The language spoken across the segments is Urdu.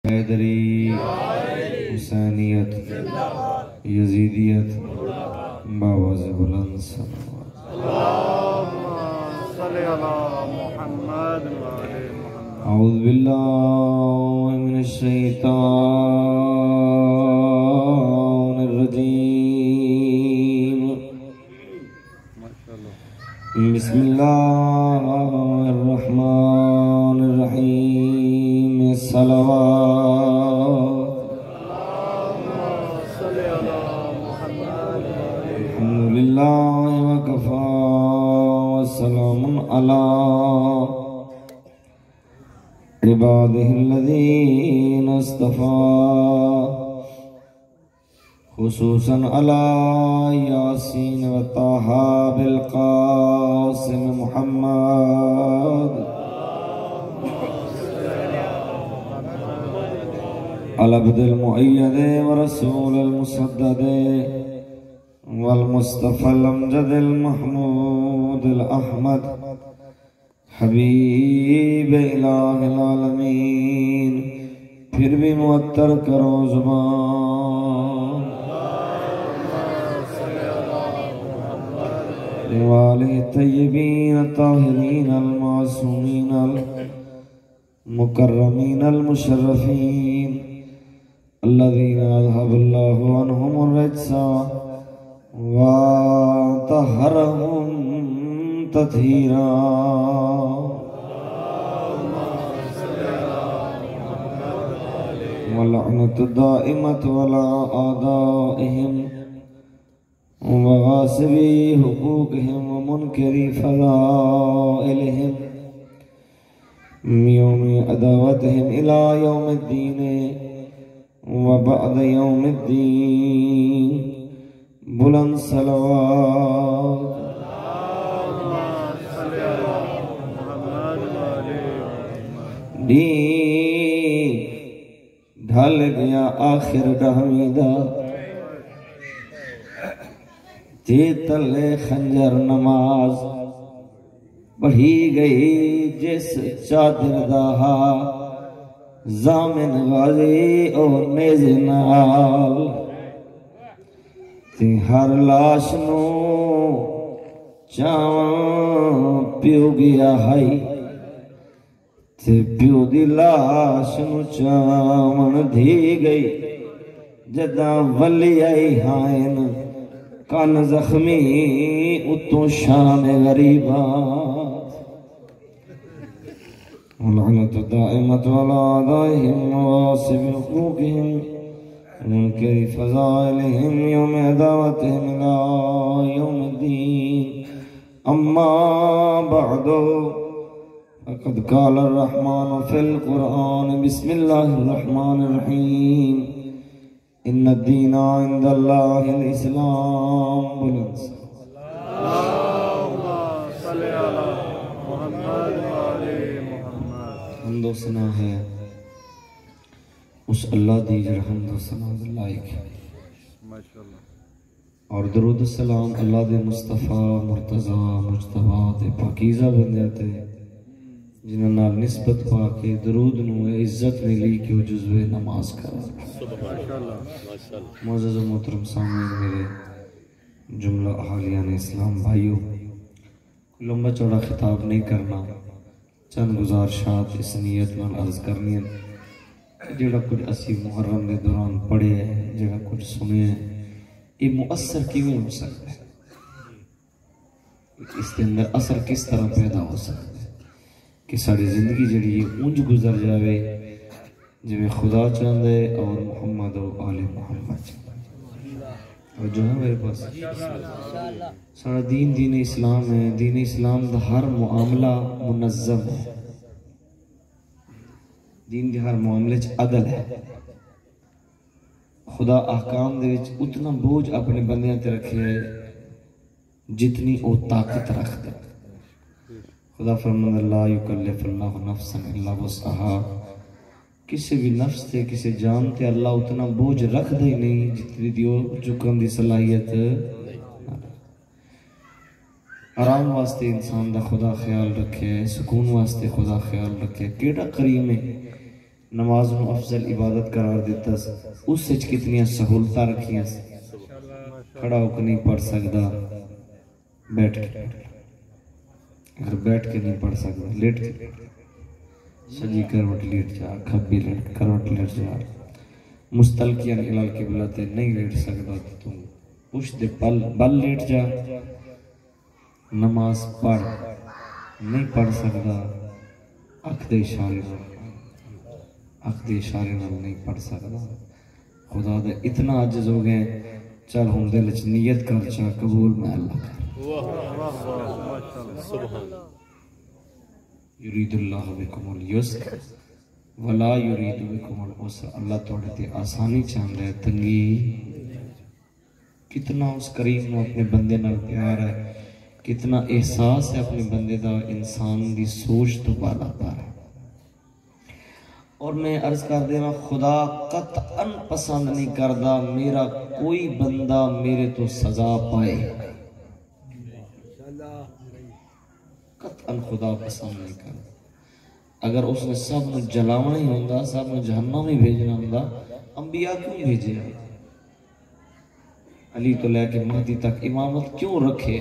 حیدری، حسینیت، یزیدیت، باواز بلند صلوات اللہم صلی علی محمد وعلی محمد۔ اعوذ باللہ من الشیطان الرجیم، بسم اللہ الرحمن الرحیم، صلوات الحمدللہ وکفا وسلام علی عبادہ الذین اصطفیٰ، خصوصاً علی یاسین و طٰہٰ بالقاسم محمد، العبد المؤید ورسول المسدد والمصطفى الامجد المحمود الاحمد، حبیب الہ العالمین۔ پھر بھی معطر کرو زبان، والہ طیبین الطاہرین المعصومین المکرمین المشرفین، الذین اذهب اللہ عنہم الرجس وطہرہم تطہیرا۔ واللعنۃ الدائمۃ علی اعدائہم وغاصبی حقوقہم ومنکری فضائلہم من یوم عداوتہم الی یوم الدین وبعد یوم الدین۔ بلند صلوات ڈھل گیا آخر ڈھمیدہ، تلے خنجر نماز پڑھی گئی جس چادر دہا، زامن غازی اور نیز نال، ہر لاش نو چاواں پیو گیا ہائی، پیو دی لاش نو چاون دھی گئی، جداں ولی آئی ہائن کان زخمی اتوں شان غریبات۔ واللعنۃ الدائمۃ علی اعدائہم وغاصب حقوقہم منکر فضائلہم یوم عداوتہم الی یوم الدین۔ اما بعد فقد قال الرحمن فی القرآن، بسم اللہ الرحمن الرحیم، ان الدین عند اللہ الاسلام۔ بلند اللہم صلی علی محمد وعلی محمد۔ حمد و ثنا ہے اس اللہ دی جڑا حمد و ثنا لائق ہے، اور درود السلام اللہ دے مصطفیٰ مرتضیٰ مجتبیٰ دے پاکیزہ بندے تے جنہاں نال نسبت پا کے درود نو عزت ملی کہ وہ جزو نماز کرا۔ معزز و محترم سامعین، میرے جملہ احالیان اسلام بھائیوں، لمبا چوڑا خطاب نہیں کرنا، چند گزارشات اس نیت نال عرض کرنی ہیں۔ جڑا کچھ اسی محرم دے دوران پڑھے ہیں، جڑا کچھ سنے ہیں، یہ مؤثر کیوں ہو سکتا ہے، اس کے اندر اثر کس طرح پیدا ہو سکتا ہے کہ ساری زندگی جڑی یہ اونج گزر جاوے جو خدا چاہتا ہے اور محمد و آل محمد چاہتا ہے۔ اور جو ہے میرے پاس سارا دین اسلام ہے، دین اسلام دا ہر معاملہ منظم ہے، دین دے ہر معاملے چ عدل ہے۔ خدا احکام دے وچ اتنا بوجھ اپنے بندیاں تے رکھے ہے جتنی او طاقت رکھتا ہے۔ خدا فرماتا ہے لا یکلف اللہ نفسا الا وسعہا، کسی بھی نفس تے کسی جان تے اللہ اتنا بوجھ رکھ دے نہیں جتنی دیو چکن دی صلاحیت۔ آرام واسطے انسان دا خدا خیال رکھے، سکون واسطے خدا خیال رکھے۔ کیڑا کریم ہے نماز نو افضل عبادت قرار دیتا سی، اس وچ کتنی سہولتاں رکھیاں سی۔ کھڑا ہو کے نہیں پڑھ سکدا، بیٹھ کے پڑھ لے، اگر بیٹھ کے نہیں پڑھ سکدا لیٹ کے پڑھ لے، سجی کروٹ لیٹ جا، کھبی کروٹ لیٹ جا، مستلقیاً الی القبلہ تے نہیں لیٹ سکدا تو تم پشت دے بل لیٹ جا، نماز پڑھ نہیں پڑھ سکدا، اکھ دے اشارے نال نہیں پڑھ سکدا، خدا دے اتنا عاجز ہو گئے، چل ہوں دل وچ نیت کر چا قبول میں اللہ کر۔ یرید اللہ بکم اليسر ولا یرید بکم العسر، اللہ توڑے تے آسانی چاہتا ہے، تنگی۔ کتنا اس کریم نو اپنے بندے نال پیار ہے، کتنا احساس ہے اپنے بندے دا، انسان دی سوچ تو بالا پار ہے۔ اور میں عرض کر دینا، خدا قطعاً پسند نہیں کردہ میرا کوئی بندہ میرے تو سزا پائے، قطعاً خدا پسند نہیں کردا۔ اگر اس نے سب نے جلاونا ہی ہوندہ، سب نے جہنم ہی بھیجنا ہوندہ، انبیاء کیوں بھیجے؟ علی تو لے کے مہدی تک امامت کیوں رکھے؟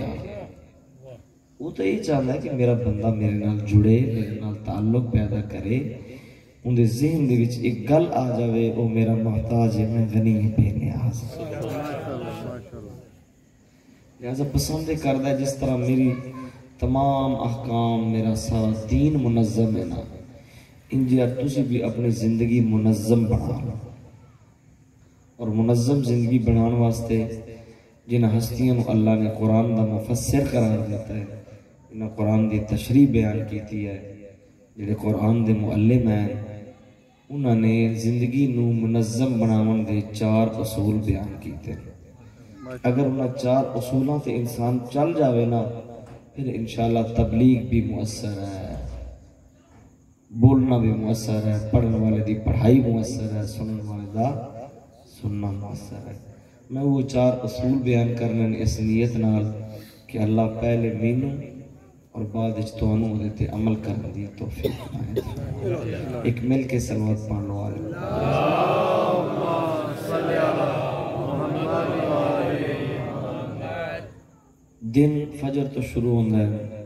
وہ تو یہی چاہتا ہے کہ میرا بندہ میرے نال جڑے، میرے نال تعلق پیدا کرے، ان دے ذہن دے وچ ایک گل آ جاوے، وہ میرا محتاج ہے، میں غنی بے نیاز۔ لہذا پسند کردہ ہے جس طرح میری تمام احکام، میرا سارا دین منظم ہے نا، انجی تسی بھی اپنی زندگی منظم بنا لو۔ اور منظم زندگی بنان واسطے جن ہستیاں اللہ نے قرآن دا مفسر قرار دیتا ہے، انہاں قرآن دی تشریح بیان کیتی ہے، جڑے قرآن دے معلم ہیں، انہاں نے زندگی نو منظم بناون دے 4 اصول بیان کیتے ہیں۔ اگر انہاں 4 اصولوں تے انسان چل جاوے نا، پھر انشاءاللہ تبلیغ بھی مؤثر ہے، بولنا بھی مؤثر ہے، پڑھنے والے دی پڑھائی مؤثر ہے، سننے والے دا سننا مؤثر ہے۔ میں وہ 4 اصول بیان کرنے اس نیت نال کہ اللہ پہلے مینوں اور بعد اجتوانوں ہوتے تے عمل کرنے دی توفیق آئے۔ ایک مل کے صلوات پڑھ لو آلے اللہم صلی علی محمد دن فجر تو شروع ہوندہ ہے،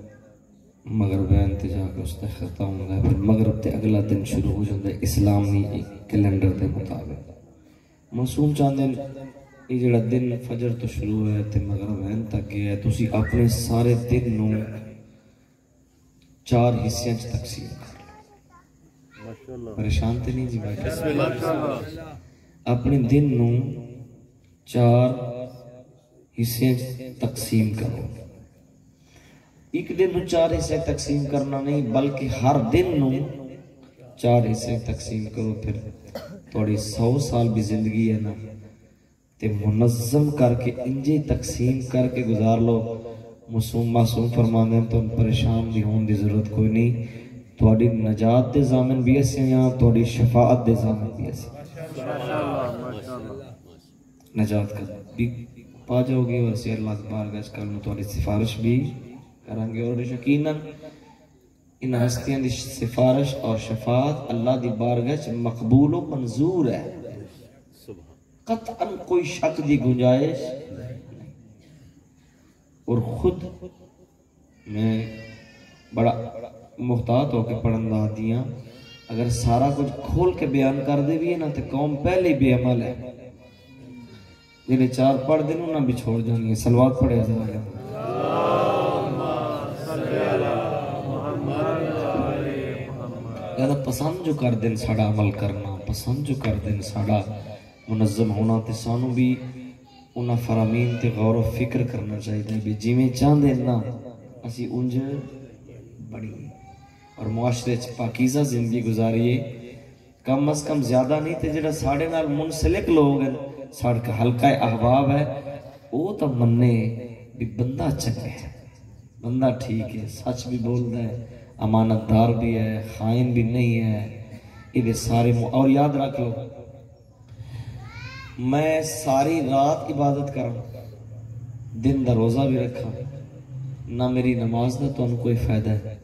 مغرب تے جا کے اس تے ختم ہوندہ ہے، پھر مغرب تے اگلا دن شروع ہو جاندہ ہے اسلامی کیلنڈر دے مطابق۔ معصوم چاندے یہ جڑا دن فجر تو شروع ہے تے مغرب تک گیا ہے، تو اسی اپنے سارے دن نو 4 حصیاں تقسیم کر لو۔ پریشان تے نہیں جی بیٹھے؟ اپنے دن نو 4 حصے تقسیم کرو۔ ایک دن نو 4 حصے تقسیم کرنا نہیں، بلکہ ہر دن نو 4 حصے تقسیم کرو، پھر تھوڑی 100 سال بھی زندگی ہے نا، تے منظم کر کے انجے تقسیم کر کے گزار لو۔ معصوم فرماندے ہیں تو پریشان بھی ہون دی ضرورت کوئی نہیں، تھوڑی نجات دے ضامن بھی ایسے ہیں، تھوڑی شفاعت دے ضامن بھی ایسے نجات کا بھی پا جاؤ گی، اور اسی اللہ بارگاہ کل میں تھوڑی سفارش بھی کریں گے، اور یقیناً ان ہستیاں دی سفارش اور شفاعت اللہ دی بارگاہ مقبول و منظور ہے، قطعاً کوئی شک دی گنجائش نہیں۔ اور خود میں بڑا محتاط ہو کے پڑھنا دیا، اگر سارا کچھ کھول کے بیان کر دے بھی ہے نا تو قوم پہلے بے عمل ہے، جنہیں 4 پڑھ دیں انہاں بھی چھوڑ جانی ہے۔ صلوات پڑھے حضرت زیادہ پسند جو کر دیں ساڑا عمل کرنا، پسند جو کر دیں ساڑا منظم ہونا، تے سانو بھی انہاں فرامین تے غور و فکر کرنا چاہیے بھی جی میں چاند دیں نا اسی انج بڑی اور معاشرے پاکیزہ زندگی گزاریے، کم از کم زیادہ نہیں تے جڑا ساڑے نال منسلک لوگ ہیں، ساڑھ کا حلقہ احباب ہے، وہ تو مننے بھی بندہ چنگے ہے، بندہ ٹھیک ہے، سچ بھی بولتا ہے، امانت دار بھی ہے، خائن بھی نہیں ہے، یہ سارے اور یاد رکھ لو، میں ساری رات عبادت کروں، دن دا روزہ بھی رکھا، نہ میری نماز دا تو ان کوئی فائدہ ہے،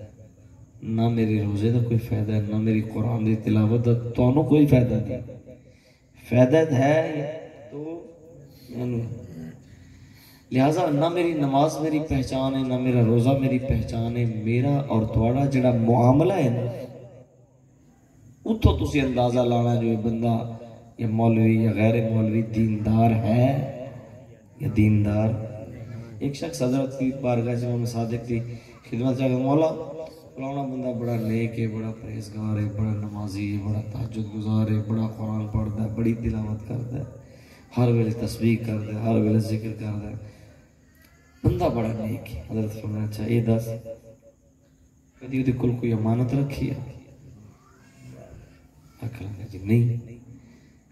نہ میری روزے دا کوئی فائدہ ہے، نہ میری قرآن دی تلاوت دا تانوں کوئی فائدہ نہیں. فائدہ ہے تو لہٰذا نہ میری نماز میری پہچان ہے، نہ میرا روزہ میری پہچان ہے. میرا اور تھوڑا جڑا معاملہ ہے نا اتھوں تسی اندازہ لانا جو یہ بندہ یا مولوی یا غیر مولوی دیندار ہے یا دیندار. ایک شخص حضرت کی بارگاہ سے امام صادق کی خدمت چاہے مولا فلانا بندہ بڑا نیک ہے، بڑا پرہیزگار ہے، بڑا نمازی ہے، بڑا تہجد گزار ہے، بڑا قرآن پڑھتا ہے، بڑی تلاوت کرتا ہے، ہر ویلے تسبیح کرتا ہے، ہر ویلے ذکر کرتا ہے، بندہ بڑا نیک ہے. حضرت فرمایا اچھا یہ دس کدی وہ کل کوئی امانت رکھی ہے؟ آخر لگا جی نہیں.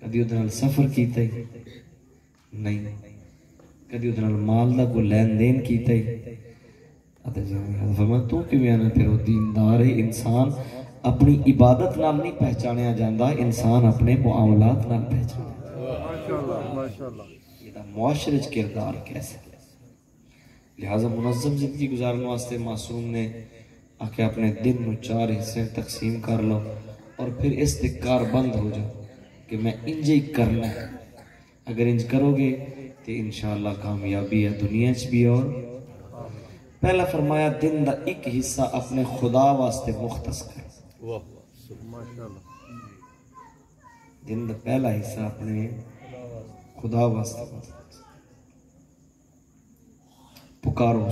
کدی وہ سفر کیتا ہی نہیں. کدی وہ مال دا کوئی لین دین کیتا ہی. فرمایا تو کیوں آنا پھر وہ دیندار ہے. انسان اپنی عبادت نال نہیں پہچانیا جاندہ، انسان اپنے معاملات نال پہچانیا. یہ معاشرے کردار کیسے. لہٰذا منظم زندگی گزارنے واسطے معصوم نے آکے اپنے دن میں 4 حصے تقسیم کر لو اور پھر اس سے کار بند ہو جاؤ کہ میں انج ہی کرنا ہے. اگر انج کرو گے تو انشاءاللہ کامیابی ہے دنیا چ بھی. اور پہلا فرمایا دن دا ایک حصہ اپنے خدا واسطے مختص کر. دن دا پہلا حصہ اپنے خدا واسطے مختص پکارو.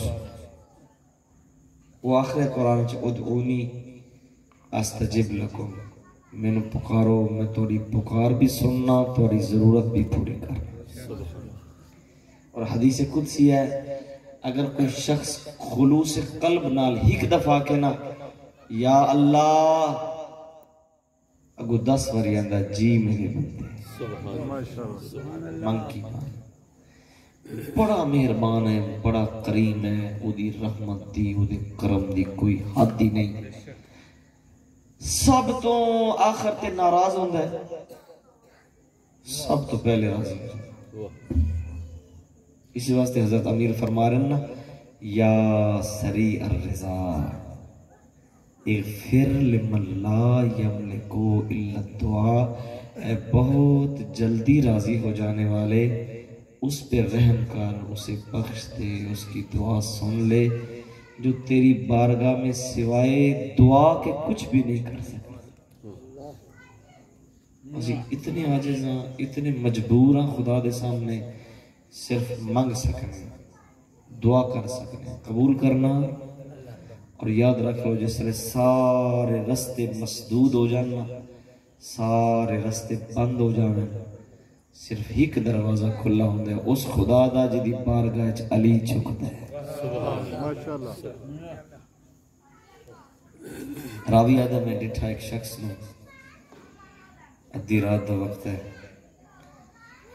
وہ آخر قرآن چ ادعونی استجب لکم، میں نے پکارو میں توڑی پکار بھی سننا، توڑی ضرورت بھی پوری کرنا. اور حدیث قدسی ہے اگر کوئی شخص خلوص قلب نال ایک دفعہ کہنا یا اللہ اگو 10 واری آندہ جی میرے بندے منگ کی مان. بڑا مہربان ہے، بڑا کریم ہے، او دی رحمت دی او دی کرم دی کوئی حد ہی نہیں. سب تو آخر تے ناراض ہوندہ ہے، سب تو پہلے راضی ہے. اسی واسطے حضرت امیر فرما رہے ہیں یا سریع الرضا اغفر لمن لا یملکو الا الدعا. اے بہت جلدی راضی ہو جانے والے اس پہ رحم کر، اسے بخش دے، اس کی دعا سن لے جو تیری بارگاہ میں سوائے دعا کے کچھ بھی نہیں کر سکتے. اسی اتنے عاجز ہیں، اتنے مجبور ہیں خدا دے سامنے، صرف منگ سکنے، دعا کر سکنے، قبول کرنا. اور یاد رکھو جس طرح سارے رستے مسدود ہو جانا، سارے رستے بند ہو جانا، صرف ایک دروازہ کھلا ہوندہ ہے اس خدا دا جدی بارگاہ چ علی چھکتا ہے. راوی آدھا میں ڈٹھا ایک شخص نے ادھی رات دا وقت ہے،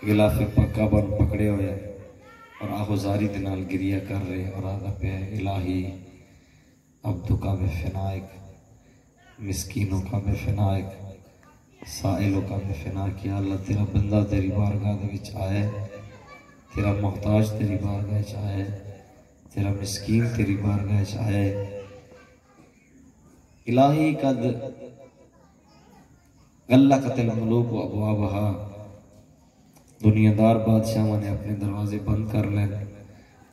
غلاف پکا بن پکڑے ہوئے اور آہوزاری دنال گریہ کر رہے اور آدھا پہ الہی عبدو کا بے فنائک، مسکینوں کا بے فنائک، سائلوں کا بے فنائک. یا اللہ تیرا بندہ تیری بارگاہ دے وچ آئے، تیرا محتاج تیری بارگاہ وچ آئے، تیرا مسکین تیری بارگاہ وچ آئے. الہی قد غلقت الملوک و ابوابہا، دنیا دار بادشاہوں نے اپنے دروازے بند کر لیں،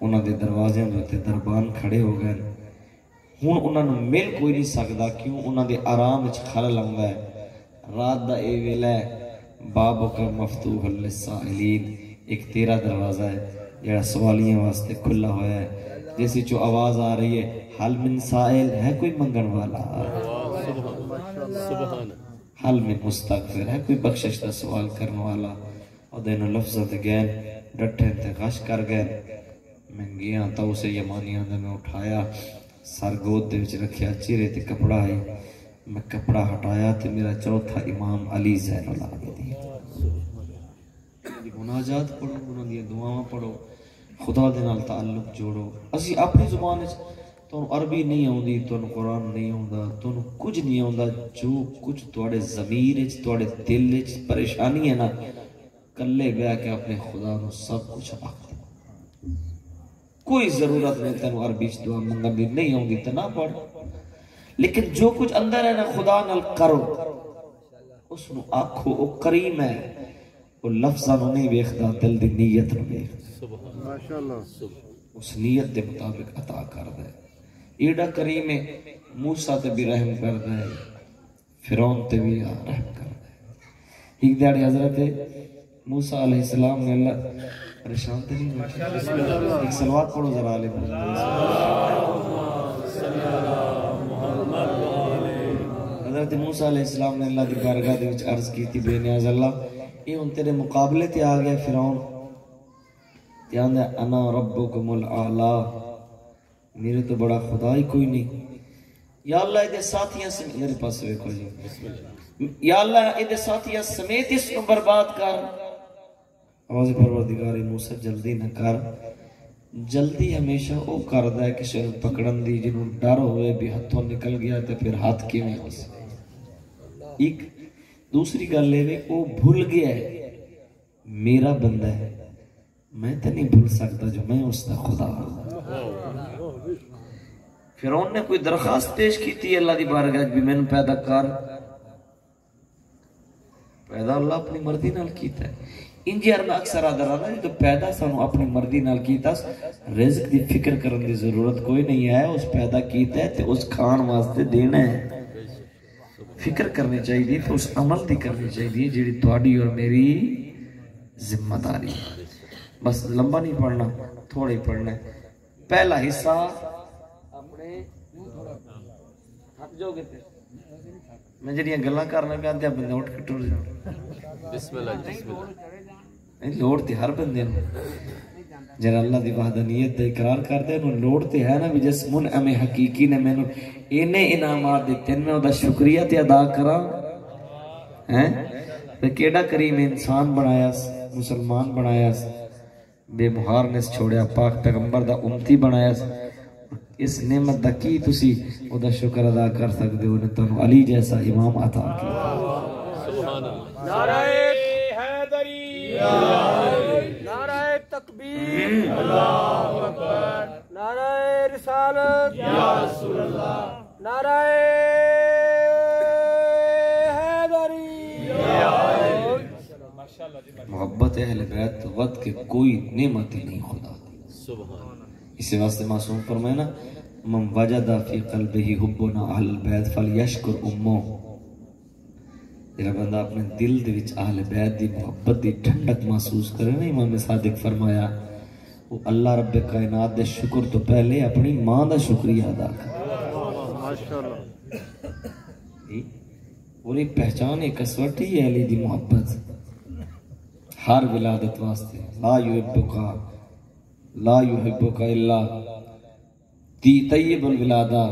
انہاں دے دروازے ہوتے دربان کھڑے ہو گئے. ہون انہاں نو مل کوئی نہیں سکدا، کیوں انہاں دے آرام وچ خلل آندا ہے. رات دا اے ویلا ہے بابو کا مفتوح للسائلین، ایک تیرا دروازہ ہے جڑا سوالیاں واسطے کھلا ہوا ہے. جیسی جو آواز آ رہی ہے حل من سائل، ہے کوئی منگن والا، حل من مستغفر، ہے کوئی بخشش دا سوال کرنے والا. اور دینوں لفظت گئن ڈٹھیں تے غش کر گئے. میں گیا تا اسے یمانیاں دے میں اٹھایا، سر گود دے وچ رکھیا، چیرے تے کپڑا ہے، میں کپڑا ہٹایا تے میرا چوتھا امام علی زین العابدین. مناجات پڑھو، انہاں دی دعاواں پڑھو، خدا دے نال تعلق جوڑو. اسی اپنی زبان وچ تو عربی نہیں ہوندی، تو قرآن نہیں ہوندا، تو کچھ نہیں ہوندا. جو کچھ تواڈے ضمیر وچ تواڈے دل وچ پریشانی ہے نا، کلے بیٹھ کے اپنے خدا نو سب کچھ آکھ. کوئی ضرورت نہیں تینوں عربی چ دعا منگن دی، نہیں ہوندی تے نہ پڑھ. لیکن جو کچھ اندر ہے نا خدا نال کرو اس نو آکھو او کریم ہے وہ لفظاں نو نہیں ویکھدا دل دی نیت نو ویکھدا ماشاءاللہ اس نیت دے مطابق عطا کردا ہے ایڈا کریم ہے موسیٰ تے بھی رحم کردا ہے فرعون تے بھی رحم کردا ہے ایک دیہڑی حضرت موسیٰ علیہ السلام نے اللہ پریشان تے نہیں ہوئے ایک صلوات پڑھو ذرا علیہ حضرت موسیٰ علیہ السلام نے اللہ دی بارگاہ دے وچ عرض کی تھی بے نیاز اللہ یہ ان تیرے مقابلے تے آ گیا فرعون یاد ہے انا ربکم الاعلی میرے تو بڑا خدا ہی کوئی نہیں یا اللہ ادھے ساتھیاں سمیت میرے پاس ویکھو جی یا اللہ ادھے ساتھیاں سمیت اس کو برباد کر آواز پروردگاری موسیٰ جلدی نہ کر جلدی ہمیشہ او کردا ہے کسی نے پکڑن دی جنہوں ڈر ہوئے بھی ہتھوں نکل گیا تے پھر ہاتھ کیویں ہو سکے ایک دوسری گل ہے وہ بھول گیا ہے میرا بندہ ہے میں تو نہیں بھول سکتا جو میں اس کا خدا فرعون نے کوئی درخواست پیش کی تھی اللہ دی بارگاہ بھی میں نے پیدا کر پیدا اللہ اپنی مرضی نال کیتا ہے انجی ارنا اکثر آدھر آنا جو پیدا سانو اپنی مرضی نال کیتا رزق دی فکر کرن دی ضرورت کوئی نہیں ہے اس پیدا کیتا ہے تے اس کھان واسطے دینا ہے فکر کرنی چاہیے تو اس عمل دی کرنی چاہیے جیڑی تھوڑی اور میری ذمہ داری بس لمبا نہیں پڑھنا تھوڑا ہی پڑھنا ہے پہلا حصہ اپنے ہاتھ جو گے میں جڑیاں گلاں کرنا پہ آدھے بندے اٹھ کے ٹر جاؤ بسم اللہ لوڑ تے ہر بندے جرا اللہ دی وحدانیت دا اقرار کرتے ہیں لوڑ تے ہے نا بھی جس منعم حقیقی نے میں نے انعامات دیتے ہیں میں دا شکریہ تے ادا کرا ہیں کیڑا کریم انسان بنایا مسلمان بنایا بے مہار نے چھوڑیا پاک پیغمبر دا امتی بنایا اس نعمت دا کی تسی او دا شکر ادا کر سکتے ہو نے تنو علی جیسا امام عطا کیا سبحان اللہ نعرہ حیدری نعرہ تکبیر اللہ اکبر نعرہ رسالت یا رسول اللہ نعرہ حیدری محبت اہل بیت ود کے کوئی نعمت ہی نہیں خدا اسی واسطے معصوم فرمائے نا من وجد فی قلبہ حبنا اہل بیت فلیشکر امو جب بندہ اپنے دل دے وچ اہل بیت دی محبت دی ٹھنڈک محسوس کرے نا امام صادق فرمایا وہ اللہ رب کائنات دے شکر تو پہلے اپنی ماں دا شکریہ ادا کرے ماشاءاللہ اور ایک پہچان ایک کسوٹی ہے علی دی محبت ہر ولادت واسطے لا یحبک الا طیب الولادہ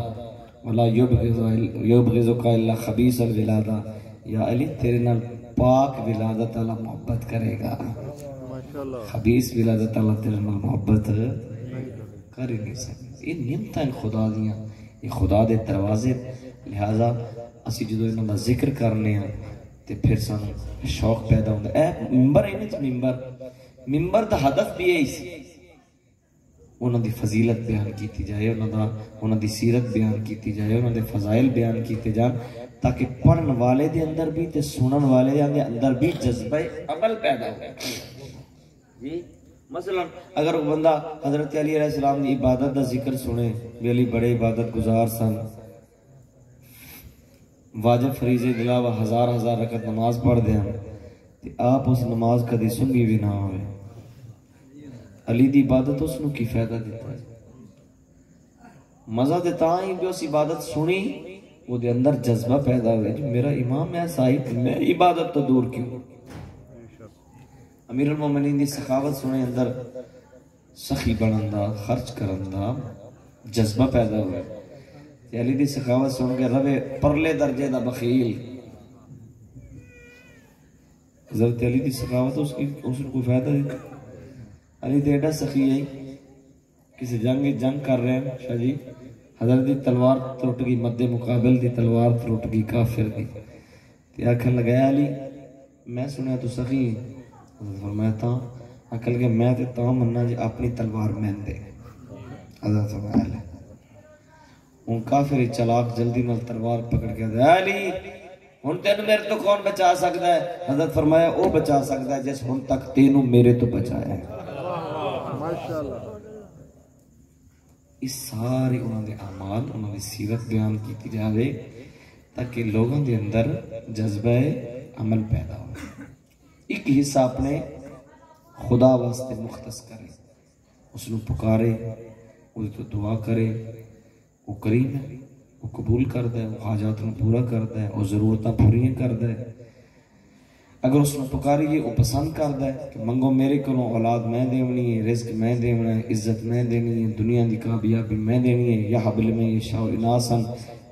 ولا یبغضک الا خبیث الولادہ یا علی تیرے نال پاک ولادت اللہ محبت کرے گا خبیث ولادت اللہ تیرے نال محبت کر ہی نہیں سکتے یہ نعمتاں خدا دیاں یہ خدا دے دروازے لہذا اسی جدو انہوں نے ذکر کرنے ہیں تے پھر سانو شوق پیدا ہوتا ہے اے ممبر ہے نہیں ممبر دا ہدف بھی ہے اسی انہوں دی فضیلت بیان کیتی جائے انہوں دی سیرت بیان کیتی جائے انہوں دے فضائل بیان کیتے جان تاکہ پڑھن والے دے اندر بھی تے سنن والے دے اندر بھی جذبہ عمل پیدا ہو جی مثلا اگر وہ بندہ حضرت علی علیہ السلام دی عبادت دا ذکر سنے بھی علی بڑے عبادت گزار سن واجب فریضے علاوہ ہزار رکعت نماز پڑھ دیں تے آپ اس نماز کدی سنگی بھی نہ ہوئے علی دی عبادت اس نو کی فائدہ دیتا ہے مزہ دیتا ہی بھی اس عبادت سنی وہ دے اندر جذبہ پیدا ہوئے جو میرا امام ہے صاحب میں عبادت تو دور کیوں امیر المومنین دی سخاوت سنے اندر سخی بنندہ خرچ کرندہ جذبہ پیدا ہوئے علی دی سخاوت سن کے روے پرلے درجے دا بخیل حضرت علی دی سخاوت اس کو فائدہ دیتا علی دی ایڈا سخی ہے کسی جنگ کر رہے ہیں شاہ جی حضرت دی تلوار ترٹ گئی مد مقابل دی تلوار ترٹ گئی کافر دی تے آکھن لگایا علی میں سنیا تو سخی حضرت فرمایا تاں آکھن لگا میں تے تاں مننا جی اپنی تلوار میں دے حضرت فرمایا ہوں کافر چلاک جلدی نال تلوار پکڑ کے دے علی ہن تینوں میرے تو کون بچا سکتا ہے؟ حضرت فرمایا او بچا سکتا ہے جس ہن تک تینوں میرے تو بچایا ہے۔ ماشاءاللہ۔ اس سارے انہوں نے اعمال انہوں نے سیرت بیان کی جاوے تاکہ لوگوں دے اندر جذبہ عمل پیدا ہو۔ ایک حصہ اپنے خدا واسطے مختص کرے، اس نے پکارے، وہ تو دعا کرے، وہ کریم ہے، وہ قبول کرتا ہے، وہ حاجات کو پورا کرتا ہے، وہ ضرورتاں پوریاں کرتا ہے۔ اگر اس نے پکاریے وہ پسند کرتا ہے کہ منگو میرے کو اولاد میں دیونی ہے، رزق میں دیونا ہے، عزت میں دینی ہے، دنیا دی کامیابی میں دینی ہے، یہب لمن یشاء اناسا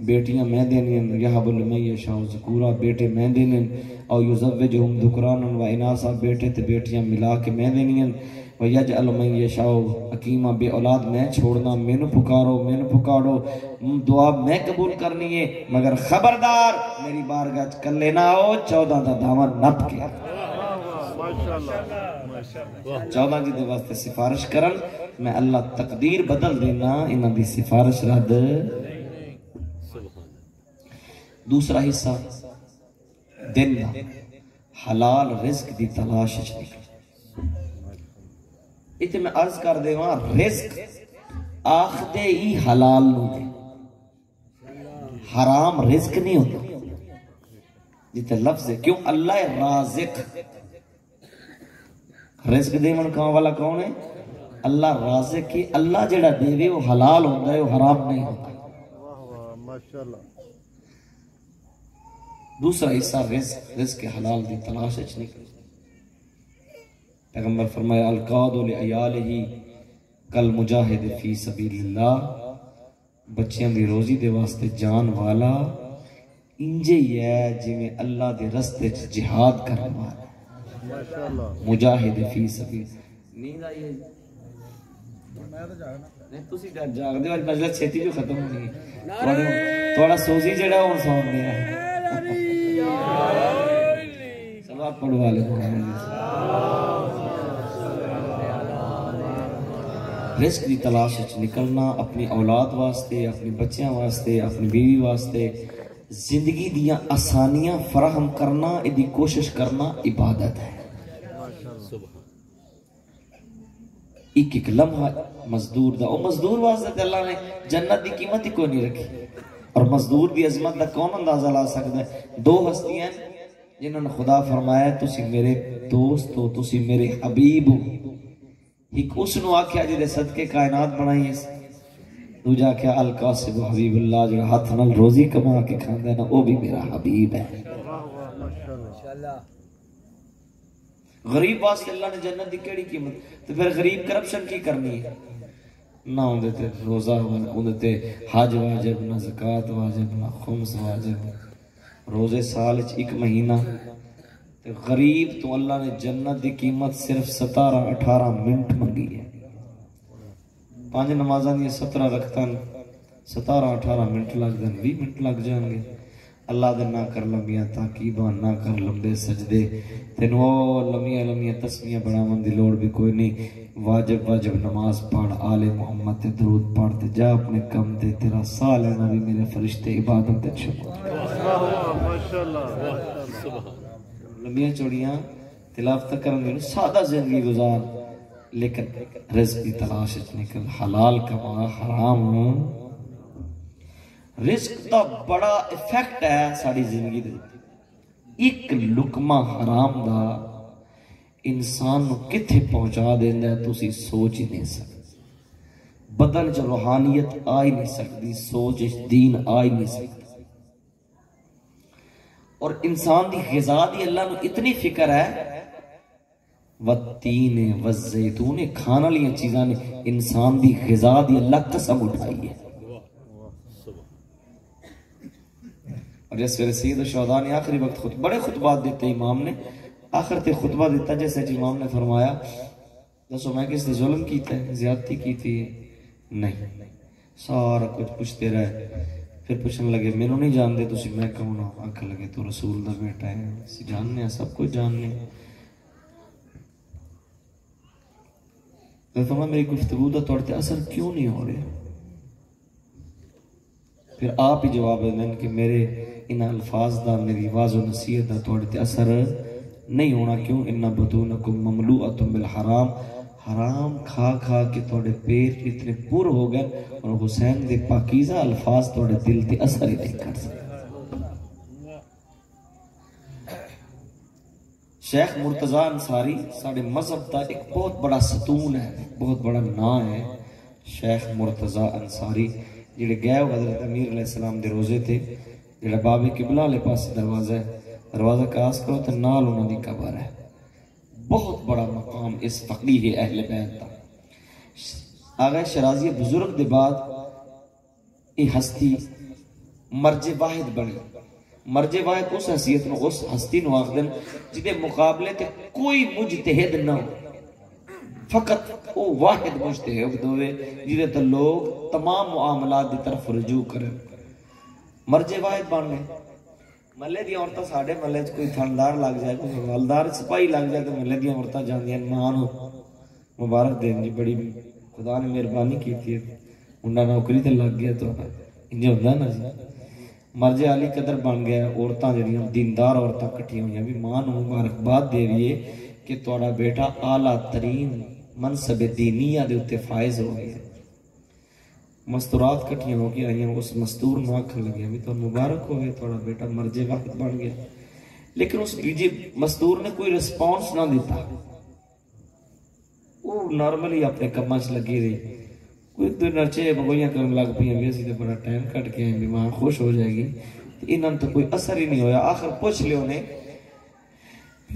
بیٹیاں میں دینی ہیں، یہب لمن یشاء ذکورا بیٹے میں دینے ہیں، او یزوجہم ذکرانا و اناسا بیٹے تے بیٹیاں ملا کے میں دینی ہیں، وَيَجْعَلُ مَنْ يَشَاءُ حکیمہ بے اولاد میں چھوڑنا، میں نو پکارو، دعا میں قبول کرنی ہے، مگر خبردار میری بارگاہ کلے نہ ہو، 14 دا دامن نپ کے 14 جی دے واسطے سفارش کرن، میں اللہ تقدیر بدل دینا، انہاں دی سفارش رد۔ دوسرا حصہ دن دا حلال رزق دی تلاش نکل۔ اتنے میں عرض کر دے وہاں رزق آخدے ہی حلال نو دے، حرام رزق نہیں ہوتا جیتے لفظ ہے، کیوں؟ اللہ رازق، رزق دے من کہاں والا کون ہے؟ اللہ رازق کی، اللہ جڑا دے وے وہ حلال ہوتا ہے، وہ حرام نہیں ہوتا۔ ماشاءاللہ۔ دوسرا حصہ رزق حلال دی تلاش نکل۔ پیغمبر فرمایا القاد لعیالہ کل مجاہد فی سبیل اللہ، بچیاں دی روزی دے واسطے جان والا انجے ہی ہے جی میں اللہ دے رستے جہاد کرنے والا، مجاہد فی سبیل۔ نیند آئی ہے نہیں تسی جاگ دے والی مجلس چھیتی جو ختم ہو گئی، تھوڑا سوزی جڑا ہون سون دیا صلوات پڑھو والے رزق دی تلاش نکلنا، اپنی اولاد واسطے، اپنی بچیاں واسطے، اپنی بیوی واسطے زندگی دیاں آسانیاں فراہم کرنا، ادھی کوشش کرنا عبادت ہے۔ ایک لمحہ مزدور دا، او مزدور واسطے اللہ نے جنت دی قیمت ہی کوئی نہیں رکھی، اور مزدور دی عظمت دا کون اندازہ لا سکتا ہے؟ دو ہستیاں جنہوں نے خدا فرمایا تسی میرے دوست ہو، تسی میرے حبیب ہو۔ ایک اس نو آکھیا جی دے صدقے کائنات بنائی ہے، دوجا کیا القاسب حبیب اللہ جو ہاتھ نال روزی کما کے کھاندا ہے نا، وہ بھی میرا حبیب ہے۔ غریب واسطے اللہ نے جنت دی کیڑی قیمت، تو پھر غریب کرپشن کی کرنی ہے؟ نہ ہوندے تے روزہ ہوندے تے حج واجب، نہ زکوٰۃ واجب، نہ خمس واجب، روزے سال وچ ایک مہینہ۔ غریب تو اللہ نے جنت دی قیمت صرف 17-18 منٹ منگی ہے۔ 5 نمازاں دی 17 رکھتاں 17-18 منٹ لگ دیں، 20 منٹ لگ جائیں گے۔ اللہ دے نہ کر لمبیاں تاکیباں، نہ کر لمبے سجدے، تینوں لمبیاں تسمیاں بڑھاون دی لوڑ بھی کوئی نہیں۔ واجب نماز پڑھ، آل محمد تے درود پڑھ تے جا اپنے کم تے، تیرا سا لینا بھی میرے فرشتے عبادت تے شکر۔ لمبیاں چوڑیاں تلاوت کرن دی سادہ زندگی گزار، لیکن رزق کی تلاش نکل، حلال کما، حرام ہو۔ رزق دا بڑا ایفیکٹ ہے ساری زندگی دے، ایک لقمہ حرام دا انسان نو کتھے پہنچا دیندا ہے تسی سوچ ہی نہیں سکتے۔ بدن چ روحانیت آ ہی نہیں سکتی، سوچ دین آ ہی نہیں سکتی۔ اور انسان دی غذا دی اللہ نو اتنی فکر ہے، والتین والزیتون کھانا لیاں چیزاں نے انسان دی غذا دی اللہ قسم اٹھائی ہے۔ اور جس ویلے سید الشہداء نے آخری وقت بڑے خطبات دیتے امام نے، آخر تے خطبہ دیتا جیسے امام نے فرمایا دسو میں کس نے ظلم کیتا ہے، زیادتی کی تھی؟ نہیں، سارا کچھ پوچھتے رہے، پھر پوچھنے لگے میں نہیں جانتے تسی میں کون ہوں؟ آنکھیں لگے تو رسول دا بیٹا ہے، جاننے ہیں سب کچھ جاننے ہیں۔ تو فرمایا میری گفتگو دا توڑتے اثر کیوں نہیں ہو رہے؟ پھر آپ ہی جواب دیں کہ میرے ان الفاظ دا میری واضح و نصیحت دا تھوڑے تے اثر نہیں ہونا. کیوں؟ اِنَّ بُطُونَكُمْ مَمْلُوءَةٌ بِالْحَرَامِ، حرام کھا کھا کے تھوڑے پیٹ اتنے پر ہو گئے اور حسین دے پاکیزہ الفاظ تھوڑے دل تے اثر ہی نہیں کر سکتے. شیخ مرتضیٰ انصاری ساڑھے مذہب دا ایک بہت بڑا ستون ہے، بہت بڑا نام ہے. شیخ مرتضیٰ انصاری جڑے گئے ہو حضرت امیر علیہ السلام دے روزے تھے، جڑا باب قبلہ لے پاس دروازہ ہے، دروازہ کاس کرو تو نال انہوں دی قبر ہے. بہت بڑا مقام اس فقیہ اہل بیت دا. آغا شرازی بزرگ دے بعد یہ ہستی مرج واحد بنی. مرج واحد اس حیثیت نو، اس ہستی نو آخدن جدے مقابلے تے کوئی مجتہد نہ ہو، فقط وہ واحد مجتہد ہوئے جدے تے لوگ تمام معاملات دی طرف رجوع کریں. مرج واحد بن گئے. ملے دی عورتہ ساڑھے ملے کوئی تھندار لگ جائے، کوئی مالدار سپاہی لگ جائے تو ملے دی عورتہ جاندیاں مانو مبارک دین جی، بڑی خدا نے مہربانی کی تھی، انہاں نوکری تے لگ گیا تو انجھے ہوندہ نا جی. مرج علی قدر بن گیا. عورتاں جڑیاں دیندار عورتاں کٹھی ہوئیں بھی ماں نو مبارکباد دے رہی ہے کہ تہاڈا بیٹا اعلیٰ ترین منصب دینیہ دے اتے فائز ہو گیا. مستورات کٹھیاں ہو کے آئیاں، اس مستور نو آکھن لگیا بھی تو مبارک ہو گئے، تھوڑا بیٹا مرج وقت بن گیا. لیکن اس بیجی مستور نے کوئی رسپانس نہ دیتا، وہ نارملی اپنے کماں لگی رہی. کوئی دو نرچے بگویاں کرن لگ پئیاں بھی اسی تے بڑا ٹائم کٹ کے آئیں بھی ماں خوش ہو جائے گی. انہاں تو کوئی اثر ہی نہیں ہویا. آخر پوچھ لیو نے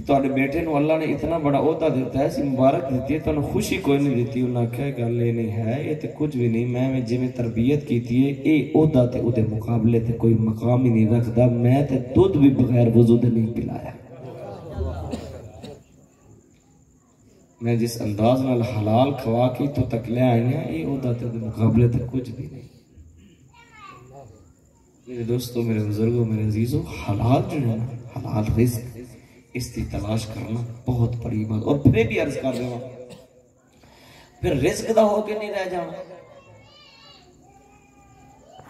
تواڈے بیٹے نو اللہ نے اتنا بڑا عہدہ دیتا ہے، اسی مبارک دیتی ہے، تو خوشی کوئی نہیں دیتی. انہاں کہا گل یہ نہیں ہے، یہ تے کچھ بھی نہیں، میں جی میں تربیت کیتی ہے، اے عہدہ تے او دے مقابلے تے کوئی مقام ہی نہیں رکھدا. میں تے دودھ بھی بغیر وضو دے نہیں پلایا. میں جس انداز نال حلال کھوا کے تو تک لے آئی ہیں، یہ عہدہ تے دے مقابلے تے کچھ بھی نہیں. میرے دوستو، میرے بزرگوں، میرے عزیزوں، حلال جو ہے نا، حلال رزق، اس کی تلاش کرنا بہت بڑی بات. اور پھر بھی عرض کر رہا ہوں، پھر رزق دا ہو کے نہیں رہ جانا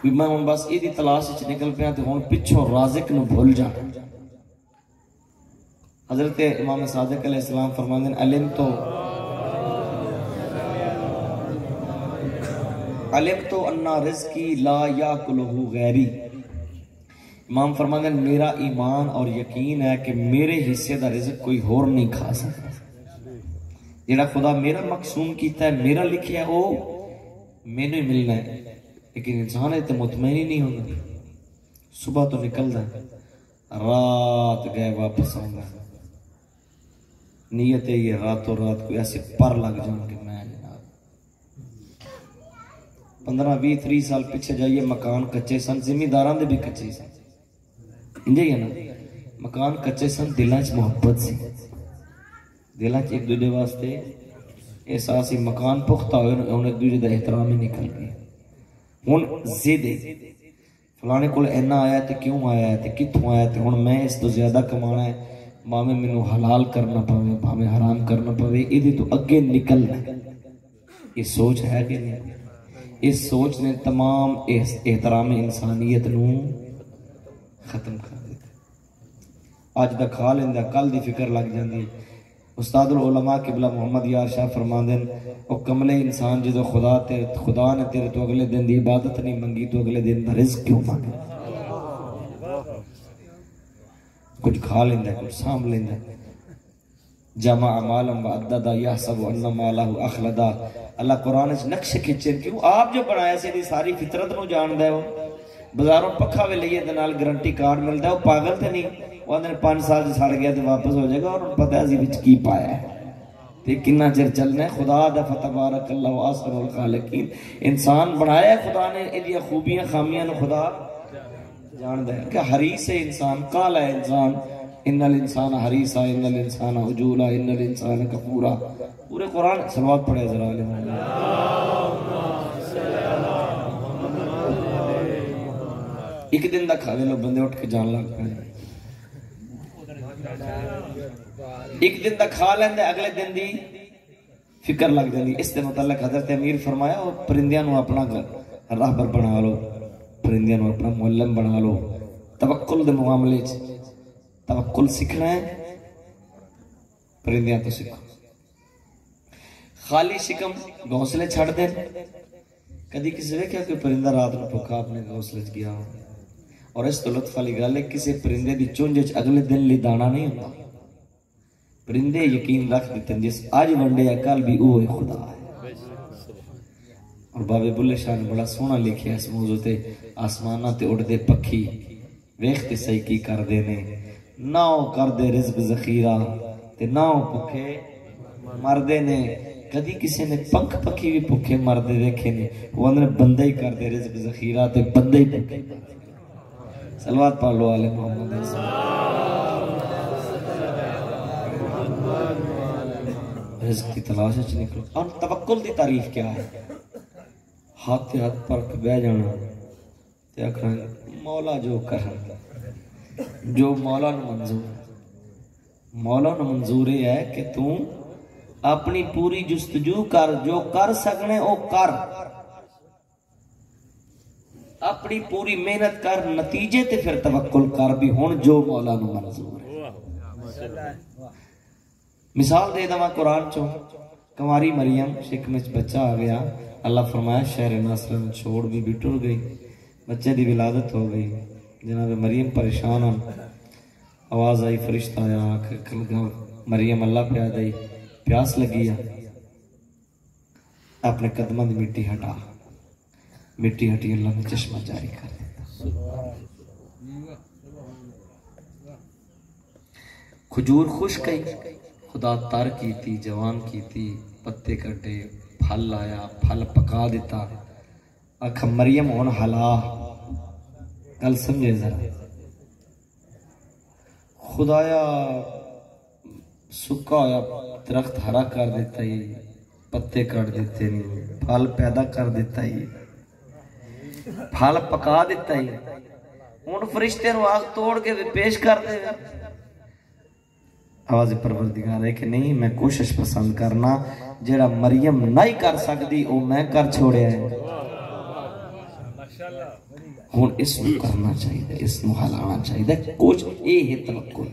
میں ہوں بس یہ دی تلاش وچ نکل پیا تے ہن پچھوں رازق نو بھول جانا. حضرت امام صادق علیہ السلام فرماندے علمتو انا رزقی لا یاکلہ غیری. امام فرماندے میرا ایمان اور یقین ہے کہ میرے حصے دا رزق کوئی اور نہیں کھا سکتا. جڑا خدا میرا مقسوم کیتا ہے، میرا لکھیا ہے، وہ میں نے ملنا ہے. لیکن انسان ہے تو مطمئن ہی نہیں ہوگا. صبح تو نکلتا ہے، رات گئے واپس آؤں گا، نیت ہے یہ راتوں رات کوئی ایسے پر لگ جاؤں کہ میں جناب 15-20-30 سال پیچھے جائیے، مکان کچے سن، زمینداراں دے بھی کچے سن، انجھے نا مکان کچے سن، دلانچ محبت سی، دلانچ ایک دوجہ واسطے احساسی. مکان پختہ ہوئے انہوں ایک دوجہ دا احترام ہی نکل گئے. ہن زیدے فلانے کول اینا آیا تے کیوں آیا ہے تے کتھوں آیا تے ہن میں اس تو زیادہ کمانا ہے، ماں میں نے حلال کرنا پاوے، بھاوے حرام کرنا پاوے، یہ تو اگے نکلنا. یہ سوچ ہے کہ نہیں؟ اس سوچ نے تمام احترام انسانیت نو ختم کر دیتا. آج دا کھا لیندہ کل دی فکر لگ جاندی. استاد العلماء قبلہ محمد یار شاہ فرماندن او کملے انسان جدو خدا نے تیرے تو اگلے دن دی عبادت نہیں منگی تو اگلے دن دا رزق کیوں مانگے؟ کچھ کھا لیندہ کچھ سام لیندہ. جمع مالم و عددہ یحسب ان مالہ اخلدہ. اللہ قرآن اس نقش کھچن کیوں آپ جو بنایا سے دی ساری فطرت نو جان دے ہو. بزاروں پکھا وے لئیے دنال گرنٹی کارڈ ملتا ہے، وہ پاگل تھے نہیں. وہ اندر 5 سال سے ساڑھ گیا تو واپس ہو جائے گا اور پتہ ہے بچ کی پایا ہے تے کنا چر چلنا ہے. خدا دا فتبارک اللہ و احسن الخالقین. انسان بنایا ہے خدا نے، یہ خوبیاں خامیاں نو خدا جان دے کہ حریص ہے انسان، کالا ہے انسان. ان الانسان حریصا ان الانسان عجولا ان الانسان کفورا. پورے قرآن صلوات پڑھے ذرا علیہ ایک دن دا کھاوے لو بندے اٹھ کے جان لگ پڑے. ایک دن دا کھا لیندے اگلے دن دی فکر لگ جاندی. اس دے متعلق حضرت امیر فرمایا وہ پرندیاں نو اپنا راہبر بنا لو. پرندیاں نو اپنا معلم بنا لو. توکل دے معاملے توکل سیکھنا ہے پرندیاں تو سیکھو. خالی شکم گھونسلے چھڑ دیں. کدی کسی نے کیا کوئی پرندہ رات نو بھوکا اپنے گھونسلے چ گیا؟ اور اس تو لطف والی گل ہے کسی پرندے دی چونج چ اگلے دن لی دانا نہیں ہوتا. پرندے یقین رکھ دیتے ہیں جس آج ونڈے یا کل بھی اوہ خدا ہے. اور بابے بلے شاہ نے بڑا سونا لکھیا اس موضوع تے آسمانہ تے اڑ دے پکھی ویختے صحیح کی کر دے نے نہ او کر دے رزق ذخیرہ تے نہ او پکھے مردے نے. کدی کسی نے پنکھ پکھی بھی پکھے مردے دیکھے نے وہ اندر بندہ ہی کر دے رزق ذخیرہ تے بندہ ہی پکھے. صلوات پڑھ لو آل محمد. رزق کی تلاش اچھ نکلو. اور توکل دی تعریف کیا ہے؟ ہاتھ پر بہ جانا تے آکھنا مولا جو کرن جو مولا نو منظور. مولا نو منظور ہے کہ تو اپنی پوری جستجو کر جو کر سکنے او کر. اپنی پوری محنت کر نتیجے تے پھر توکل کر بھی ہون جو مولا نو منظور ہے. مثال دے دما قرآن چوں کنواری مریم شکم وچ بچہ آ گیا. اللہ فرمایا شہر ناصرہ میں چھوڑ بھی ٹر گئی. بچے دی ولادت ہو گئی. جناب مریم پریشان ہوں. آواز آئی فرشتہ آیا آنکھ لگا مریم اللہ پہ آ گئی پیاس لگی ہے. اپنے قدمہ دی مٹی ہٹا. مٹی ہٹی اللہ نے چشمہ جاری کر دیتا. کھجور خشک گئی خدا تر کی تھی جوان کی تھی پتے کٹے پھل آیا پھل پکا دیتا. آکھا مریم ہون حلا کل سمجھے ذرا خدایا سکا ہویا درخت ہرا کر دیتا ہی پتے کٹ دیتے نہیں پھل پیدا کر دیتا ہی پھل پکا دیتا ہی. ہون فرشتے نو آگ توڑ کے پیش کر دے. آواز پروردگار ہے کہ نہیں میں کوشش پسند کرنا جیڑا مریم نہیں کر سکتی او میں کر چھوڑے ہیں. ہون اس نو کرنا چاہیے اس نو حلانا چاہیے کچھ اے ہے توکل.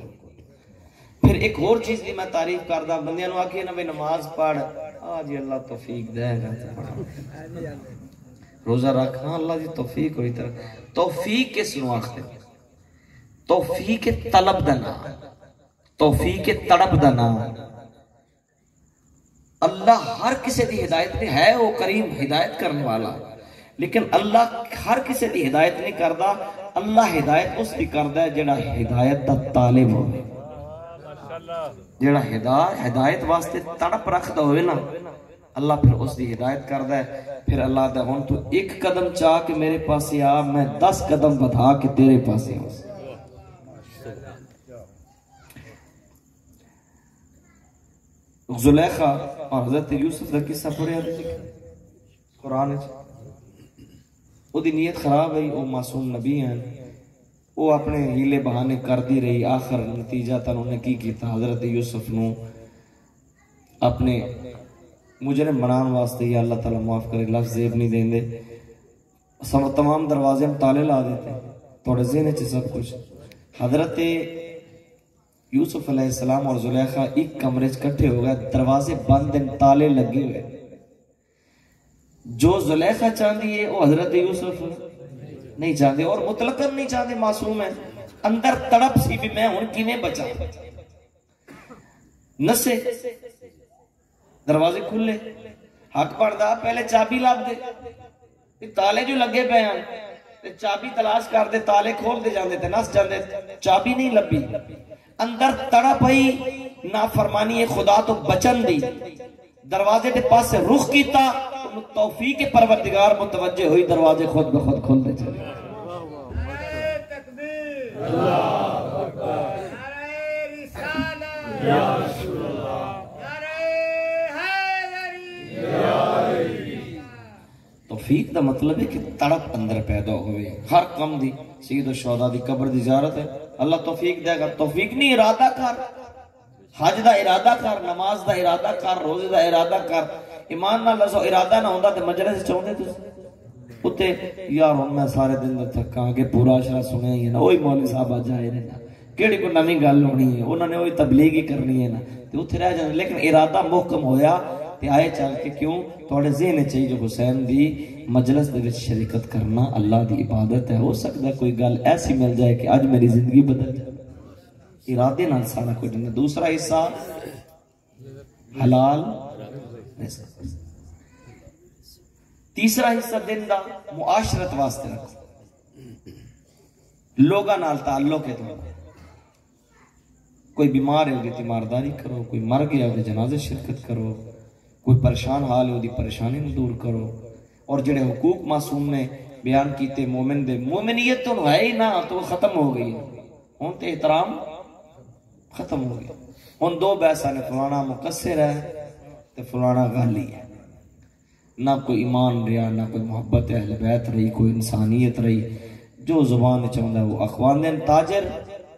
پھر ایک اور چیز دی میں تعریف کردہ بندیاں نو آکھے نبی نماز پڑھ آج اللہ توفیق دے گا روزہ رکھنا اللہ دی توفیق ہوئی طرح. توفیق کس نو آخر؟ توفیق طلب دنا توفیق تڑپ دنا. اللہ ہر کسی دی ہدایت نہیں ہے وہ کریم ہدایت کرنے والا لیکن اللہ ہر کسی دی ہدایت نہیں کردا. اللہ ہدایت اس دی کردا ہے جڑا ہدایت دا طالب ہوئے جڑا ہدایت واسطے تڑپ رکھدا ہوئے نا اللہ پھر اس دی ہدایت کردا ہے. پھر اللہ دا ہون تو ایک قدم چاہ کے میرے پاسے آ میں 10 قدم بڑھا کے تیرے پاسے آ. زلیخہ اور حضرت یوسف کا قصہ پڑھیا قرآن او دی نیت خراب ہے. او معصوم نبی ہیں او اپنے ہیلے بہانے کر دی رہی. آخر نتیجہ تن انہیں کی کیتا حضرت یوسف نو اپنے مجرم بنان واسطے یا اللہ تعالیٰ معاف کرے لفظ زیب نہیں دیں دے تمام دروازے ہم تالے لا دیتے توڑے ذہن چھ سب کچھ. حضرت یوسف علیہ السلام اور زلیخہ ایک کمرے کٹھے ہو گئے دروازے بند ہیں تالے لگے ہوئے. جو زلیخہ چاندی ہے وہ حضرت یوسف نہیں چاندے اور مطلقاً نہیں چاندے معصوم ہیں. اندر تڑپ سی بھی میں ان کی میں بچا نسے دروازے کھلے حق پڑھدا پہلے چابی لاب دے تالے جو لگے پہ ہیں چابی تلاش کر دے تالے کھول دے جاندے تے نس جاندے چابی نہیں لبی. اندر تڑپ ہی نافرمانی خدا تو بچن دی دروازے کے پاس سے رخ کیتا توفیق پروردگار متوجہ ہوئی دروازے خود بخود کھل دے چلے. اللہ اکبر یا رسول اللہ توفیق دا مطلب ہے کہ تڑپ اندر پیدا ہوئے. ہر کم دی سید و شہداء دی قبر دی زیارت ہے اللہ توفیق دے گا. توفیق نہیں ارادہ کر حج دا ارادہ کر نماز دا ارادہ کر روزے دا ارادہ کر ایمان نہ لسو ارادہ نہ ہوندا تے مجلس چاہندے تسی اتنے یار ہوں میں سارے دن تھکا کہ پورا اشرا سنیا ہی ہے نا، وہی مولوی صاحب آج آئے رہے نا، کیڑی کوئی نویں گل ہونی ہے، انہوں نے وہی تبلیغ ہی کرنی ہے نا، تو اتنے رہ جانے۔ لیکن ارادہ محکم ہویا تے آئے چل کے کیوں تھوڑے ذہن چاہیے جو حسین دی مجلس دے وچ شرکت کرنا اللہ دی عبادت ہے۔ ہو سکتا ہے کوئی گل ایسی مل جائے کہ آج میری زندگی بدل جائے، ارادے نال سارا کچھ نہیں۔ دوسرا حصہ حلال رزق، تیسرا حصہ دن دا معاشرت واسطے رکھو، لوگاں نال تعلق ہے تمہارا، کوئی بیمار ہے وہ تیمارداری کرو، کوئی مر گیا وہ جنازے شرکت کرو، کوئی پریشان حال ہے وہ پریشانی نو دور کرو، اور جڑے حقوق معصوم نے بیان کیتے مومن دے، مومنیت تو ہے ہی نہ تو ختم ہو گئی، ہن تے احترام ختم ہو گیا۔ ہن دو بحثاں نے، فلانا مقصر ہے تے فلانا غالی ہے، نہ کوئی ایمان رہا، نہ کوئی محبت اہل بیت رہی، کوئی انسانیت رہی، جو زبان چاہتا ہے وہ اخوان دین تاجر،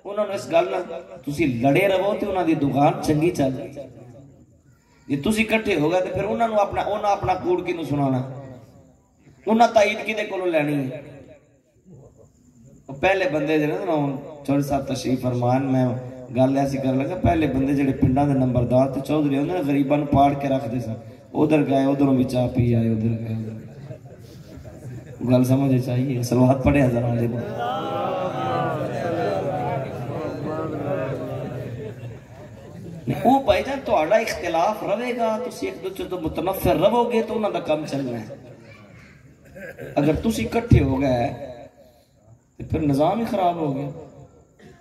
انہوں نے اس گل تسی لڑے رہو تے انہاں دی دکان چنگی چل رہی، جی تسی کٹھے ہو گئے تے پھر انہاں نو اپنا کوڑ کینوں سنانا، انہاں تائید کدے کولوں لینی ہے؟ پہلے بندے جڑے نا چودھری صاحب تشریف فرمان، میں گل ایسی کر لگا، پہلے بندے جڑے پنڈاں دے نمبردار تے چودھری ہوندے نا غریباں نوں پاڑ کے رکھ دے سن، ادھر گئے ادھروں بھی چاہ پی آئے، ادھر گئے گل سمجھے چاہیے، صلوات پڑھے حضرات علیہ۔ وہ بھائی جان تہاڈا اختلاف رہے گا، تسی ایک دوسرے تو متنفر رہو گے تو انہاں دا کام چلنا ہے۔ اگر تسی اکٹھے ہو گئے تو پھر نظام ہی خراب ہو گیا،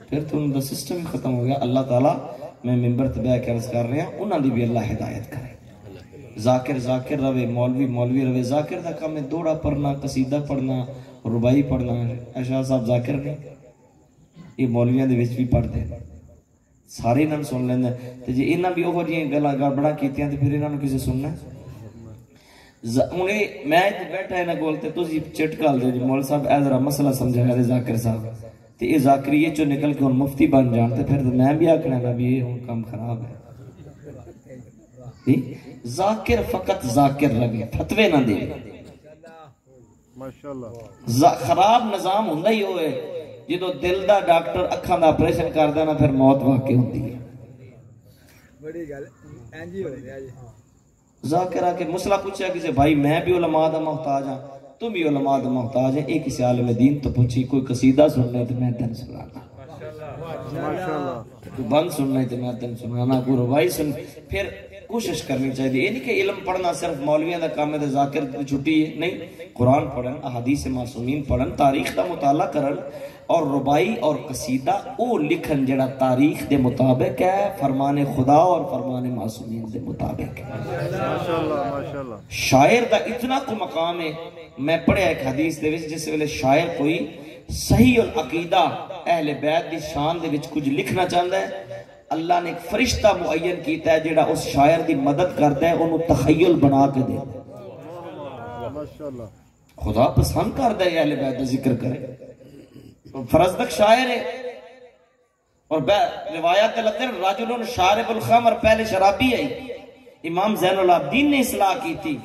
پھر تو انہاں دا سسٹم ہی ختم ہو گیا۔ اللہ تعالیٰ میں ممبر تے بیٹھ کے عرض کر رہے ہیں انہاں دی بھی اللہ ہدایت کرے، ذاکر ذاکر رہے، مولوی مولوی رہے۔ ذاکر دا کام ہے دوڑا پڑھنا، قصیدہ پڑھنا، ربائی پڑھنا۔ اشاہ صاحب ذاکر نے یہ مولویاں دے وچ بھی پڑھتے ہیں، سارے انہاں سن لیندے، تے جے انہاں بھی اوہو جیاں گلاں گڑبڑاں کیتیاں تے پھر انہاں نوں کسے سننا؟ میں بیٹھا انہاں کول تے تسی چٹ کال دے جی مول صاحب اے ذرا مسئلہ سمجھایا دے ذاکر صاحب، تے یہ ذاکری یہ چو نکل کے ہن مفتی بن جان تے پھر میں بھی آکھنا نا بھی یہ ہن کام خراب ہے۔ ذاکر فقط ذاکر رہے، فتوے نہ دے، خراب نظام ہوندہ ہی ہوئے جدو دل دا ڈاکٹر اکھاں دا آپریشن کر دینا پھر موت واقع ہوندی ہے۔ ذاکر آ کے مسئلہ پوچھا کسی بھائی میں بھی علماء دا محتاج ہاں، تم بھی علماء دا محتاج ہیں، ایک کسی عالم دین تو پوچھی کوئی قصیدہ سننا ہے تو میں تن سنانا، کوئی بند سننا ہے تو میں تن سنانا، کوئی روائی سن، پھر کوشش کرنی چاہیے۔ یہ نہیں کہ علم پڑھنا صرف مولویاں دا کام ہے، ذاکر دی چھٹی ہے، نہیں، قرآن پڑھن، احادیث معصومین پڑھن، تاریخ دا مطالعہ کرن، اور ربائی اور قصیدہ او لکھن جڑا تاریخ دے مطابق ہے، فرمان خدا اور فرمان معصومین دے مطابق ہے۔ شاعر دا اتنا کو مقام ہے، میں پڑھیا ایک حدیث دے وچ جس ویلے شاعر کوئی صحیح العقیدہ اہل بیت دی شان دے وچ کچھ لکھنا چاہتا ہے، اللہ نے ایک فرشتہ معین کیتا ہے جڑا اس شاعر دی مدد کرتا ہے، انہوں تخیل بنا کے دے۔ خدا پسند کرتا ہے اہل بیت دا ذکر کرے، فرزدق شاعر ہے، اور روایات لطر راجلون شارب الخمر، پہلے شرابی ہے، امام زین العابدین نے اصلاح کی تھی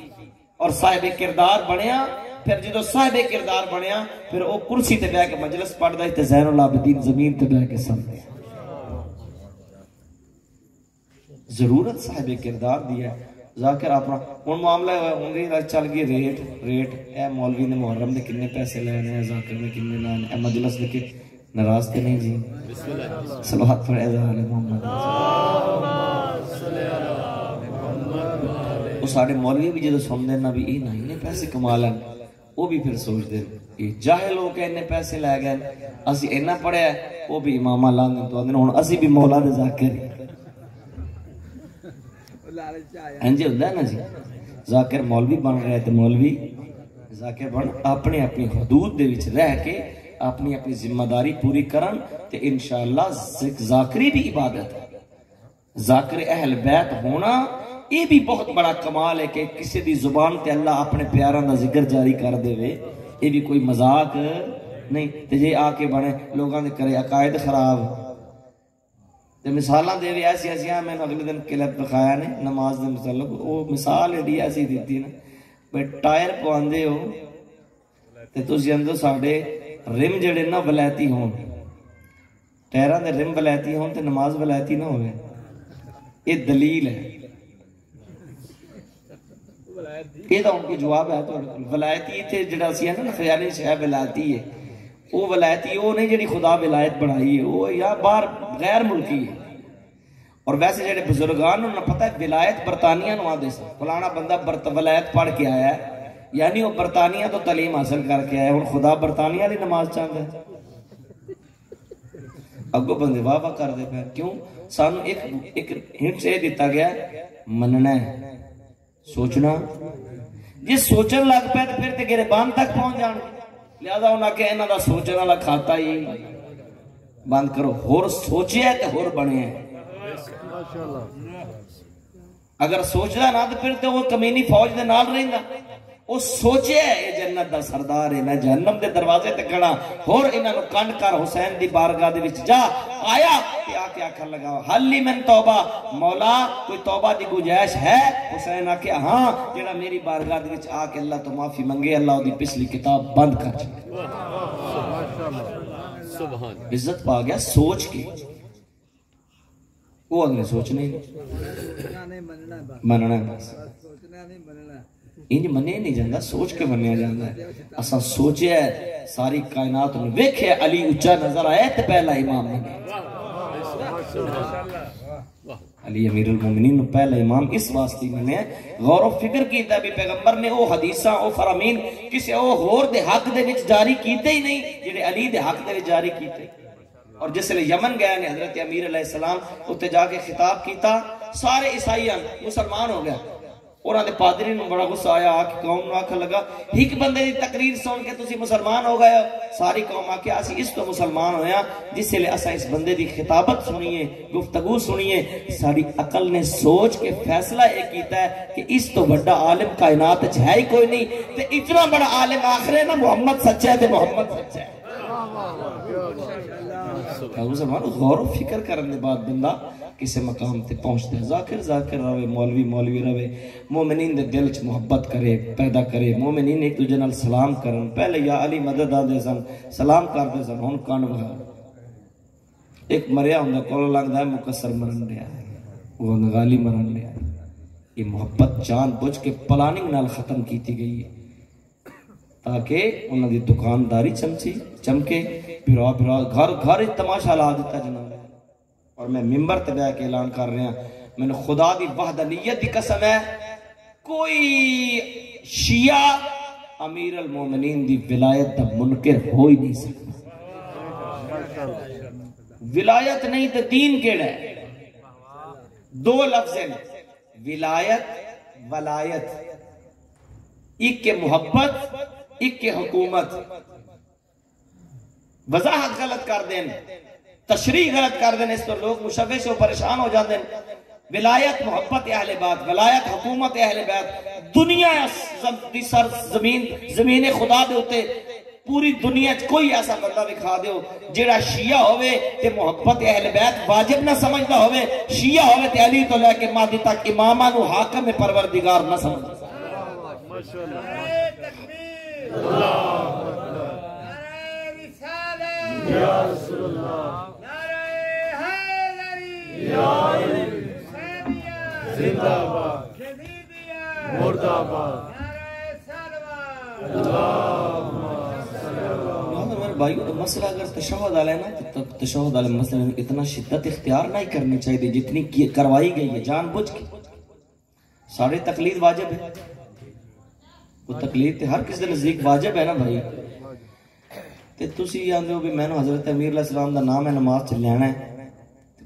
اور صاحب کردار بنیا، پھر جدو صاحب کردار بنیا پھر وہ کرسی تے بیٹھ کے مجلس پڑھ دا تے زین العابدین زمین تے بیٹھ کے سمجھے۔ ضرورت صاحب کردار دیا ہے۔ ذاکر اپنا ان معاملہ ہوں گے چل گئی ریٹ اے مولوی نے محرم دے کنے پیسے لینے ہیں، ذاکر نے کنے لینے، اے مجلس دے کے ناراض تے نہیں جی، صلوات پڑھے ذال محمد۔ وہ ساڑھے مولوی بھی جدو سن دینا بھی یہ نہیں پیسے کما لیں، وہ بھی پھر سوچ دیں یہ جاہل ہو کے انہیں پیسے لے گئے، اسی اینا پڑھے ہیں، وہ بھی امامہ لاندیں تو آدھیں ہوں اسی بھی مولا دے ذاکر ہیں۔ انجھے ہوندہ ہے نا جی، ذاکر مولوی بن رہے تھے، مولوی ذاکر بن اپنے اپنی حدود دے وچ رہ کے اپنی اپنی ذمہ داری پوری کرن تے انشاءاللہ ذاکری بھی عبادت ہے۔ ذاکر اہل بیت ہونا یہ بھی بہت بڑا کمال ہے کہ کسی دی زبان تے اللہ اپنے پیاران دا ذکر جاری کر دے وے، یہ بھی کوئی مذاق نہیں۔ تے جے آ کے بنے لوگاں دے کرے عقائد خراب، تے مثالاں دے بھی ایسی ایسی ہیں، میں نے اگلے دن کلپ دکھایا نے نماز دے متعلق، وہ مثال ایڈی ایسی دیتی نا، بھئی ٹائر پواندے ہو تے تسی اندر ساڑے رم جڑے نہ ولایتی ہون، ٹیراں دے رم ولایتی ہون تے نماز ولایتی نہ ہوئے، یہ دلیل ہے، یہ تو ان کی جواب ہے۔ تو ولایتی تے جڑا سی ہے نا خیالی شے ولایتی ہے، وہ ولایتی وہ نہیں جڑی خدا ولایت بڑھائی ہے، وہ یا باہر غیر ملکی ہے۔ اور ویسے جڑے بزرگان انہوں نے پتہ ہے ولایت برطانیہ نو آدھے سے، فلانا بندہ ولایت پڑھ کے آیا ہے، یعنی وہ برطانیہ تو تعلیم حاصل کر کے آیا ہے، اور خدا برطانیہ لی نماز چاہتا ہے۔ اگو بندے واہ واہ کر دے پہ، کیوں؟ سانو ایک ہنٹ سے دیتا گیا مننا ہے، سوچنا، جس سوچن لگ پہ تو پھر تے گربان تک پہنچ جان، لہذا انہاں کہ انہاں دا سوچنا والا کھاتا ہی بند کرو، ہور سوچے ہے تے ہور بنے ہیں۔ اگر سوچنا نہ تو پھر تو وہ کمینی فوج دے نال رہندا، وہ سوچے ہے یہ جنت دا سردار ہے، میں جہنم دے دروازے تے کھڑا، اور انہاں نو کنڈ کر حسین دی بارگاہ دے وچ جا، آیا کہ آ کے آکھن لگا حلی من توبہ، مولا کوئی توبہ دی گنجائش ہے؟ حسین آ کے ہاں، جڑا میری بارگاہ دے وچ آ کے اللہ تو معافی منگے، اللہ دی پچھلی کتاب بند کر چھڑے۔ عزت پا گیا سوچ کے، وہ اگلے سوچنے مننا ہے بس، انج منے نہیں جاندہ، سوچ کے منیا جاندہ ہے۔ اسا سوچے ہے ساری کائنات میں ویکھے علی اچھا نظر آئے تو پہلا امام بنے، علی امیر المومنین پہلا امام اس واسطے بنے۔ غور و فکر کیتا بھی پیغمبر نے او حدیثاں او فرامین کسی او ہور دے حق دے وچ جاری کیتے ہی نہیں جڑے علی دے حق دے وچ جاری کیتے۔ اور جس لئے یمن گیا نے حضرت امیر علیہ السلام اتے جا کے خطاب کیتا، سارے عیسائیان مسلمان ہو گیا، اور آدھے پادری نے بڑا غصہ آیا، آکے قوم نے آکھا لگا ایک بندے دی تقریر سن کے تسی مسلمان ہو گئے ہو، ساری قوم آکے اسی اس تو مسلمان ہویا، جس لئے اسا اس بندے دی خطابت سنیے، گفتگو سنیے، ساری عقل نے سوچ کے فیصلہ ایک کیتا ہے کہ اس تو بڑا عالم کائنات ہے ہی کوئی نہیں، تے اتنا بڑا عالم آخر ہے نا محمد سچا ہے تے محمد سچا ہے۔ غور و فکر کرنے بعد بندہ کسی مقام تے پہنچتے ہیں۔ ذاکر رہے، مولوی رہے، مومنین دے دل چ محبت کرے پیدا کرے، مومنین ایک دوجے نال سلام کرن، پہلے یا علی مدد آدھے سن سلام کرتے سن، ہن کان وہا ایک مریا ہوں کولو لگتا ہے مکسر مرن دیا ہے، وہ نغالی مرن دیا ہے۔ یہ محبت جان بوجھ کے پلاننگ نال ختم کیتی گئی ہے تاکہ انہوں دی دکانداری چمکے، پھرا گھر تماشا لا دیتا جناب۔ اور میں ممبر تے بیٹھ کے اعلان کر رہا ہوں، میں نے خدا دی وحدانیت دی قسم ہے، کوئی شیعہ امیر المومنین دی ولایت دا منکر ہو ہی نہیں سکتا۔ ولایت نہیں تو دین کیڑا ہے؟ دو لفظ ہیں، ولایت ولایت، ایک کے محبت ایک کے حکومت۔ وضاحت غلط کر دیں، تشریح غلط کر دیں، اس تو لوگ مشوش سے پریشان ہو جاتے ہیں۔ ولایت محبت اہل بیت، ولایت حکومت اہل بیت۔ دنیا سر زمین خدا دے ہوتے پوری دنیا کوئی ایسا بندہ دکھا دیو جیڑا شیعہ ہوئے تے محبت اہل بیت واجب نہ سمجھتا ہوئے، شیعہ ہوئے تے علی تو لے کے مہدی تک امامہ نو حاکم پروردگار نہ سمجھتا۔ یا رسول اللہ، نعرہ حیدری، یا علی، زندہ باد، مرد آباد، نعرہ سلوات، اللہم صلی اللہ۔ میرے بھائیو، مسئلہ اگر تشہد علیہ نا تو تشہد علیہ مسئلہ میں اتنا شدت اختیار نہیں کرنی چاہیے جتنی کروائی گئی ہے جان بوجھ کے۔ سارے تقلید واجب ہے، وہ تقلید تے ہر کس دے نزدیک واجب ہے نا بھائی۔ تے تسی آندے ہو بھی میں نے حضرت امیر علیہ السلام دا نام ہے نماز چ لینا ہے،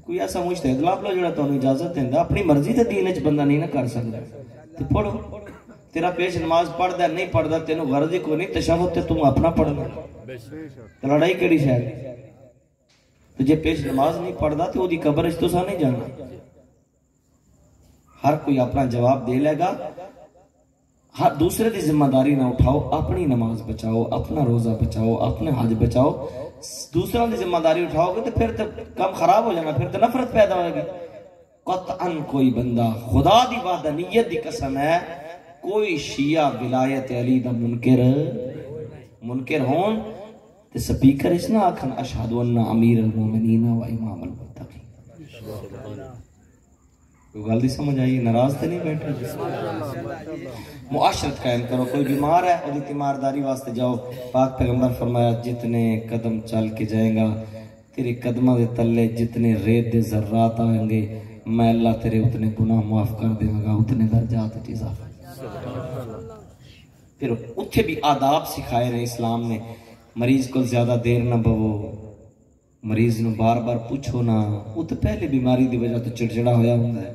کوئی ایسا مجتہد لاپ لو جڑا تانوں اجازت دیندا، اپنی مرضی تے دین وچ بندہ نہیں نہ کر سکدا۔ تے پڑھو، تیرا پیش نماز پڑھدا نہیں پڑھدا تینوں غرض ہی کوئی نہیں، تشہد تے تم اپنا پڑھنا، تے لڑائی کیڑی شے ہے؟ تے جے پیش نماز نہیں پڑھدا تے اودی قبر وچ تساں نہیں جانا۔ ہر کوئی اپنا جواب دے لے گا، ہر دوسرے دی ذمہ داری نہ اٹھاؤ، اپنی نماز بچاؤ، اپنا روزہ بچاؤ، اپنے حج بچاؤ۔ دوسروں دی ذمہ داری اٹھاؤ گے تو پھر تو کام خراب ہو جانا، پھر تو نفرت پیدا ہوئے گی۔ قطعاً کوئی بندہ، خدا دی وحدانیت دی قسم ہے، کوئی شیعہ ولایت علی دا منکر منکر ہون تے سپیکر اس نہ آکھن اشہد ان امیر المومنین و امام المتقین. کوئی گل دی سمجھ آئی؟ ناراض تے نہیں بیٹھے؟ معاشرت قائم کرو. کوئی بیمار ہے وہ تیمارداری واسطے جاؤ. پاک پیغمبر فرمایا جتنے قدم چل کے جائیں گا تیرے قدمہ دے تلے جتنے ریت دے ذرات آئیں گے میں اللہ تیرے اتنے گناہ معاف کر دے گا، اتنے درجات اضافہ. پھر اتھے بھی آداب سکھائے رہے اسلام نے. مریض کو زیادہ دیر نہ بوو، مریض نو بار بار پوچھو نہ، وہ تو پہلے بیماری دی وجہ تو چڑچڑا ہویا ہوتا ہے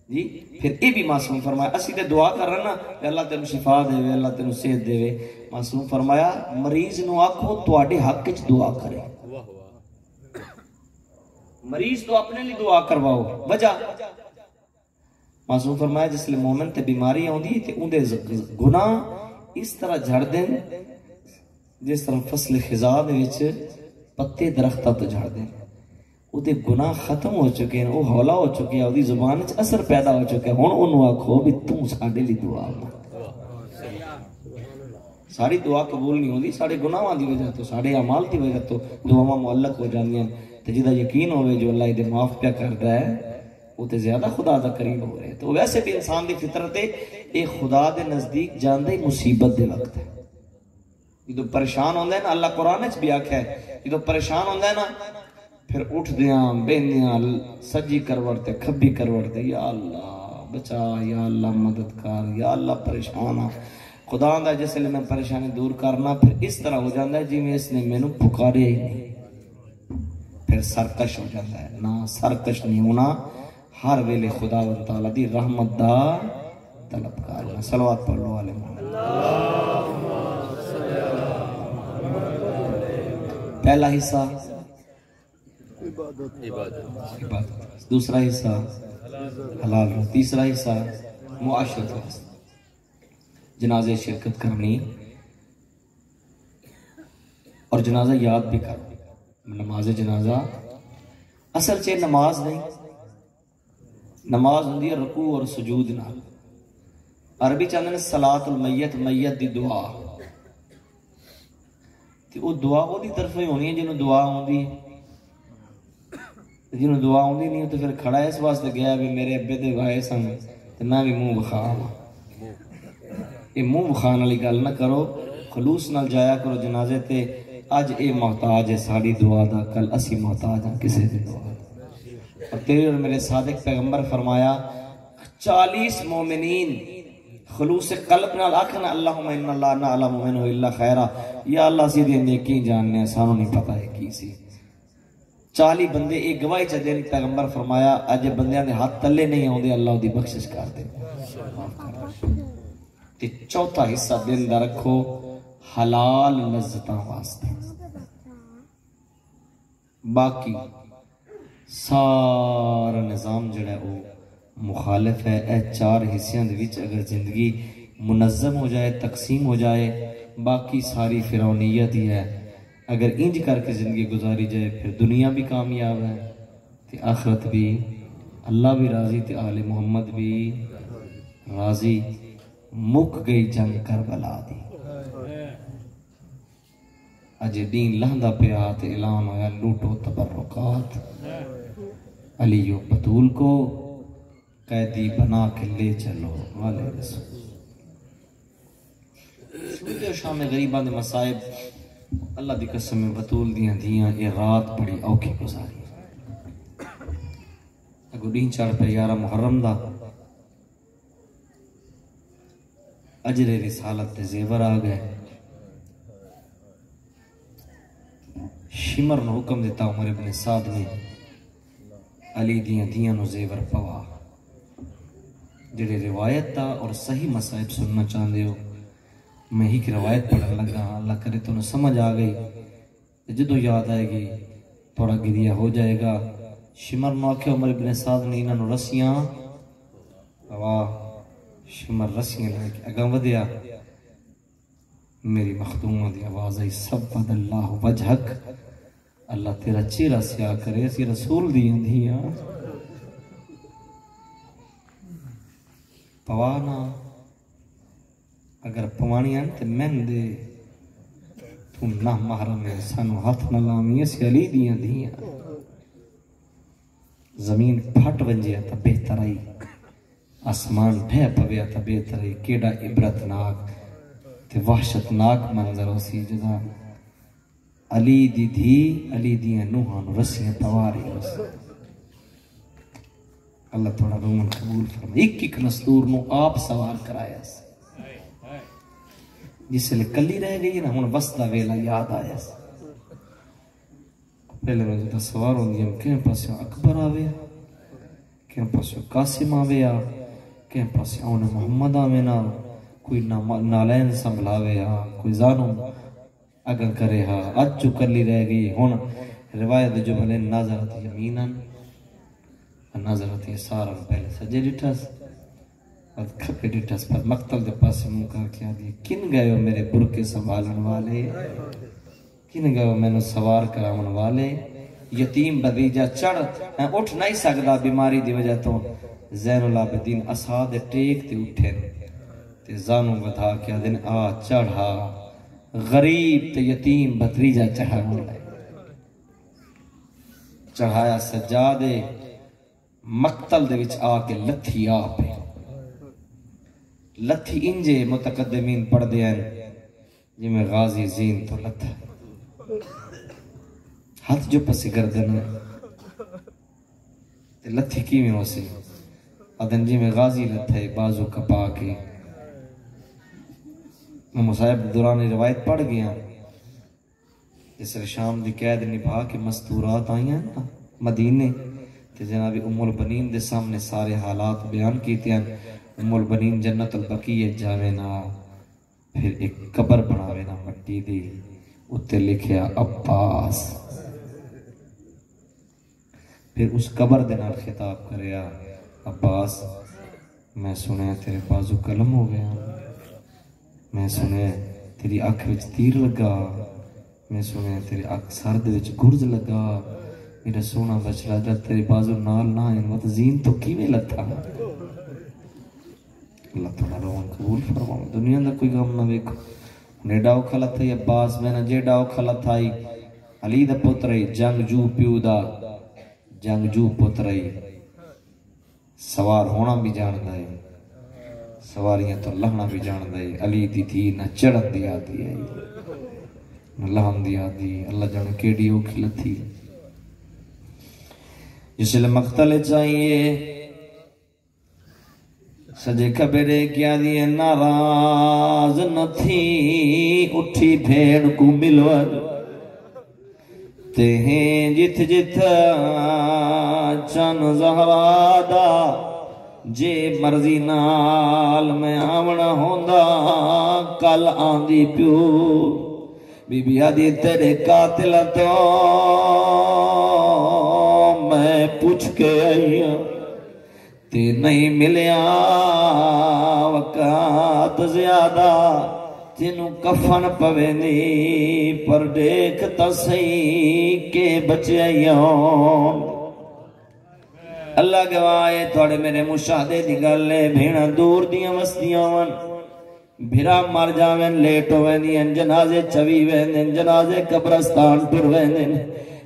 جی. پھر یہ بھی معصوم فرمایا اسی تے دعا کر رہا نا کہ اللہ تینوں شفا دے وے، اللہ تینوں صحت دے وے. معصوم فرمایا مریض نو آکھو تواڈے حق وچ دعا کرے. مریض تو اپنے لیے دعا کرواؤ. وجہ معصوم فرمایا جس لئے مومن تے بیماری آندی تے اون دے گناہ اس طرح جھڑ دیں جس طرح فصل خزاں دے وچ پتے درختہ تو جھڑ دیں. او دے گناہ ختم ہو چکے ہیں، او ہولا ہو چکے ہیں، او دی زبان وچ اثر پیدا ہو چکے ہیں. ہن اونوں آکھو بھی توں ساڈے لیے دعا کر. ساری دعا قبول نہیں ہوندی ساڈے گناہاں دی وجہ تو، ساڈے اعمال دی وجہ تو دعاواں معلق ہو جاندیاں. تے جدا یقین ہوئے جو اللہ دے معاف پیا کردا ہے وہ تے زیادہ خدا دا قریب ہو رہے. تو ویسے بھی انسان دی فطرت ہے اے خدا دے نزدیک جاندے مصیبت دے وقت ہے. جدو پریشان ہوندا ہے نا، اللہ قرآن وچ بھی آکھیا ہے جدو پریشان ہوندا ہے نا پھر اٹھ دیاں بہندیاں سجی کروٹ تے کھبی کروٹ تے یا اللہ بچا، یا اللہ مدد کر، یا اللہ پریشان ہاں. خدا دا جس لئے میں پریشانی دور کرنا پھر اس طرح ہو جاندہ ہے جی میں اس نے میں نو پکارے ہی نہیں. پھر سرکش ہو جاتا ہے. نہ سرکش نہیں ہونا، ہر ویلے خدا و تعالیٰ دی رحمت دا طلبکار. صلوات پڑھ لو علیہ محمد. پہلا حصہ عبادت، دوسرا حصہ حلال، تیسرا حصہ معاشرت. جنازے شرکت کرنی اور جنازہ یاد بھی کرنا. نماز جنازہ اصل چاہے نماز نہیں، نماز ہوندی ہے رکوع اور سجود نال. عربی چاہتے ہیں صلاۃ المیت، میت دی دعا. تے وہ دعا وہ دی طرف ہی ہونی ہے جنہوں دعا ہوندی، جنہوں دعا ہوندی نہیں تو پھر کھڑا ہے اس واسطے گیا بھی میرے ابے دے گائے سن تے میں بھی منہ بخا. یہ منہ بخان والی گل نہ کرو، خلوص نال جایا کرو جنازے تے. اج اے محتاج ہے ساری دعا دا، کل اسی محتاج ہیں کسی دی دعا دا. اور تیرے اور میرے صادق پیغمبر فرمایا 40 مومنین خلوص قلب نال آکھنا اللہم ان اللہ نعلم منہ الا خیرہ، یا اللہ سیدھے نیکی جاننے سانو نہیں پتہ ہے کی سی. 40 بندے ایک گواہی چا دین. پیغمبر فرمایا اج بندیاں دے ہاتھ تلے نہیں ہوندے اللہ دی بخشش کر دے. تے چوتھا حصہ دل دا رکھو حلال لذتاں واسطے. باقی سارا نظام جڑا ہے وہ مخالف ہے. اے 4 حصیاں دے وچ اگر زندگی منظم ہو جائے، تقسیم ہو جائے، باقی ساری فرعونیت ہی ہے. اگر انج کر کے زندگی گزاری جائے پھر دنیا بھی کامیاب ہے تے آخرت بھی، اللہ بھی راضی تے آل محمد بھی راضی. مک گئی جنگ کربلا دی، اجے دین لہندا پیا تے اعلان ہویا لوٹو تبرکات. علی و بطول کو قیدی بنا کے لے چلو والے رسول. سوچو شام غریباں دے مصائب، اللہ دی قسم میں بطول دیاں دیاں یہ رات بڑی اوکھی گزاری. اگو دین چڑھ پہ 11 محرم دا اجر رسالت تے زیور آ گئے. شمر نے حکم دیتا عمر ابن سعد نے علی دیاں دیاں نو زیور پوا. جڑے روایت تا اور صحیح مصائب سننا چاہندے ہو میں ہی کی روایت پڑھن لگا، اللہ کرے تو سمجھ آ گئی جدو یاد آئے گی تھوڑا گریہ ہو جائے گا. شمر نو آکھے عمر ابن سعد نے انہاں نو رسیاں پوا. شمر رسیاں لے کے اگاں ودیا. میری مخدومہ دی آواز آئی سبد اللہ وجہک، اللہ تیرا چہرہ سیاہ کرے، اسی رسول دیاں دیاں پوانا. اگر پوانیاں تے میں دے تو نہ محرم ہے سانو ہاتھ نہ لامی اسی علی دیاں دیاں زمین پھٹ ونجیا تا بہتر آئی آسمان ڈھے پویا تا بہتر آئی کیڑا عبرتناک تے وحشتناک منظر اسی جدا علی دی دھی علی دیاں نوحان رسیاں تواری رسی اللہ تھوڑا رومن قبول فرما ایک ایک نستور نو آپ سوار کرایا سی جس لئے کلی رہ گئی نا ہون وسطہ ویلا یاد آیا سی پہلے میں جدا سوار ہوں دیم کہیں پاسے اکبر آویا کہیں پاسے قاسم آویا کہیں پاسے آن محمد آوینا کوئی نالین سنبھلاویا کوئی زانو اگر کرے ہاں آج جو کلی رہ گئی ہون روایت جو بھلے ناظرت یمیناً ناظرت یسارا پہلے سجے ڈٹھاس اور کھپے ڈٹھاس پر مقتل دے پاسے منکر کیا دی کن گئے ہو میرے برکے سنبھالن والے کن گئے ہو میں نے سوار کراؤن والے یتیم بدیجہ چڑھ اٹھ نہیں سکتا بیماری دی وجہ تو زین العابدین اساد ٹیک تے اٹھے تے زانو بتا کیا دن آ چڑھا غریب تے یتیم بدریجہ چڑھا چڑھایا سجادے مقتل دے وچ آکے لتھی آپ لتھی انجے متقدمین پڑھ دیا جی میں غازی زین تو لتھا ہاتھ جو پسی گردن تے لتھی کی میں ہو سی ادن جی میں غازی لتھا بازو کپا کے میں مصاحب دوران روایت پڑھ گیا جس شام دی قید نبھا کے مستورات آئی ہیں مدینے تے جناب ام البنین دے سامنے سارے حالات بیان کیتے ہیں ام البنین جنت البقیہ جاوینا پھر ایک قبر بناوینا مٹی دی اتے لکھیا عباس پھر اس قبر دے نال خطاب کریا عباس میں سنے تیرے بازو قلم ہو گیا میں سنے تیری اکھ وچ تیر لگا میں سنے تیرے اکھ سر دے وچ گرز لگا میرا سونا بچڑا جب تیری بازو نال نہ انوات زین تو کی میں لتھا اللہ تعالیٰ روان قبول فرماؤں دنیا دا کوئی غم نہ ویکھو نیڈاو کھلت ہے عباس میں نہ جیڈاو کھلت ہے علی دا پترہی جنگجو پیو دا جنگجو پترہی سوار ہونا بھی جاندہ ہے سواریاں تو لہنا بھی جاندہ ہے علی دی تھی نہ چڑھن دی آدھی ہے نہ لہن دی آدھی اللہ جانے کیڑی ہو کھلت تھی جس لئے مقتل چاہیے سجے کبیرے کیا دیئے ناراض نہ تھی اٹھی بھیڑ کو ملور تہیں جت جت چن زہرا دا جے مرضی نال میں آونا ہوندہ کل آندی پیو بی بی آدھی تیرے قاتل تو میں پوچھ کے آئی تے نہیں ملیا وقت زیادہ تینوں کفن پوے نہیں پر دیکھتا صحیح کہ بچے آئیوں اللہ گواہے توڑے میرے مشاہدے دی گلے بھیڑا دور دیاں وستیاں ون بھیرا مر جاویں لیٹ ہوئیں دیں جنازے چوی ویں دیں جنازے قبرستان پر ویں دیں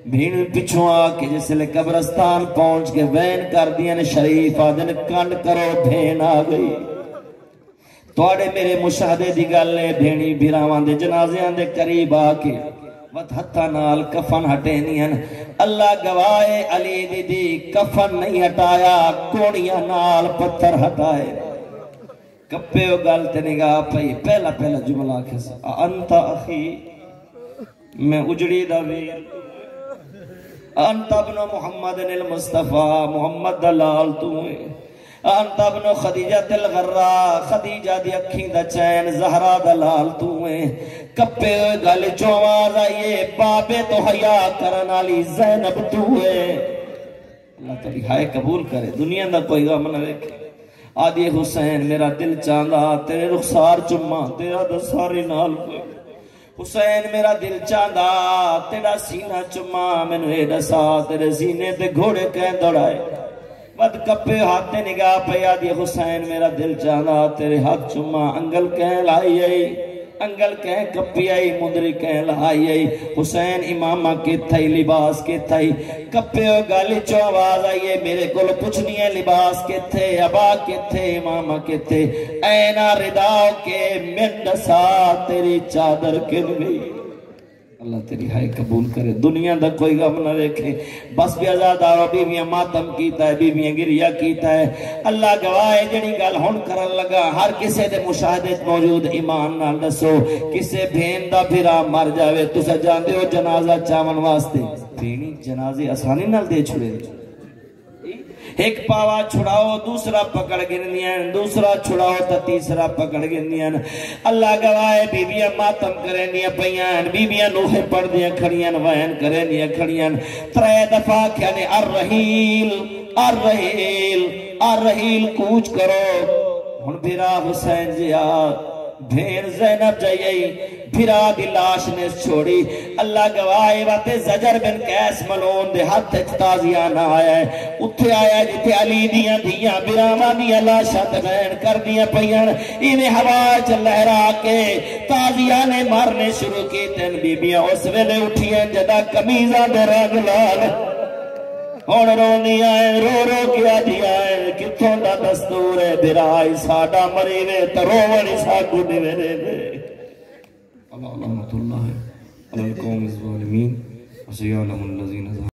بھیڑ پچھوں آکے جس لئے قبرستان پہنچ کے وین کر دیں شریف آدن کنڈ کرو بھین آگئی توڑے میرے مشاہدے دی گلے بھیڑی بھیراوان دے جنازے آن دے قریب آکے وقت ہتھا نال کفن ہٹے نہیں اللہ گوائے علی دی دی کفن نہیں ہٹایا کوڑیاں نال پتھر ہٹائے کپے و گلتے نگاہ پئی پہلا جملہ کھسا انتا اخی میں اجڑی دا ویر انتا ابن محمد المصطفیٰ محمد دلال توئے انتا ابن خدیجہ الغرا خدیجہ دی اکھیں دا چین زہرا دلال توئے کپے ہوئے گل چواز آئیے بابے تو حیاء کرنالی زینب توئے اللہ تعالی ہائے قبول کرے دنیا دا کوئی غم نہ دیکھے آدھی حسین میرا دل چاندہ تیرے رخسار چمہ تیرا دساری نال کوئی حسین میرا دل چاندہ تیرا سینہ چمہ میں نے دسا تیرے سینے تے گھوڑے کہیں دوڑائے بد کپے ہاتھے نگاہ پہ آدھی حسین میرا دل چاندہ تیرے ہاتھ چمہ انگل کہیں لائی انگل کہیں کپی آئی مندری کہیں لہائی آئی حسین امامہ کے تھائی لباس کے تھائی کپے و گالی چو آواز آئیے میرے کل پچھنی ہے لباس کے تھے ابا کے تھے امامہ کے تھے اینا رداؤ کے مندسا تیری چادر کن گئی اللہ تیری ہائے قبول کرے دنیا دا کوئی غم نہ رکھے بس بھی آزادارو بیویاں ماتم کیتا ہے بیویاں گریہ کیتا ہے اللہ گواہ جڑی گل ہون کرن لگا ہر کسے دے مشاہدت موجود ایمان نال دسو کسے بھین دا پھرا مر جاوے تسا جاندے ہو جنازہ چاون واسطے بھینی جنازے آسانی نال دے چھڑے ایک پاوا چھڑاؤ دوسرا پکڑ گنیاں دوسرا چھڑاؤ تا تیسرا پکڑ گنیاں اللہ گواہ بیویاں ماتم کرنیاں پیان بیویاں نوحے پڑھ دیاں کھڑیاں وین کرنیاں کھڑیاں ترے دفعہ کہنے الرحیل الرحیل الرحیل کوچ کرو ہن بھرا حسین زیاد بھیر زینب جائیئی بھرا دی لاش نے چھوڑی اللہ گواہی واتے زجر بن قیس ملون دے ہاتھ تازیانہ آیا ہے اتھے آیا جتے علی دیاں دیاں براما دیاں لاشت بین کر دیاں پیاں انہیں ہوا چلہرا کے تازیانے مارنے شروع کی تین بی بیاں اس ویلے اٹھیاں جدا کمیزہ دے رنگ لال ہون رونی آئے رو رو کیا دیا ہے کتھوں دا دستور ہے برائی ساڑا مریوے تروڑی ساکو دیوے دے دے اللہ علامت اللہ علی القوم الظالمین وسیعلم الذین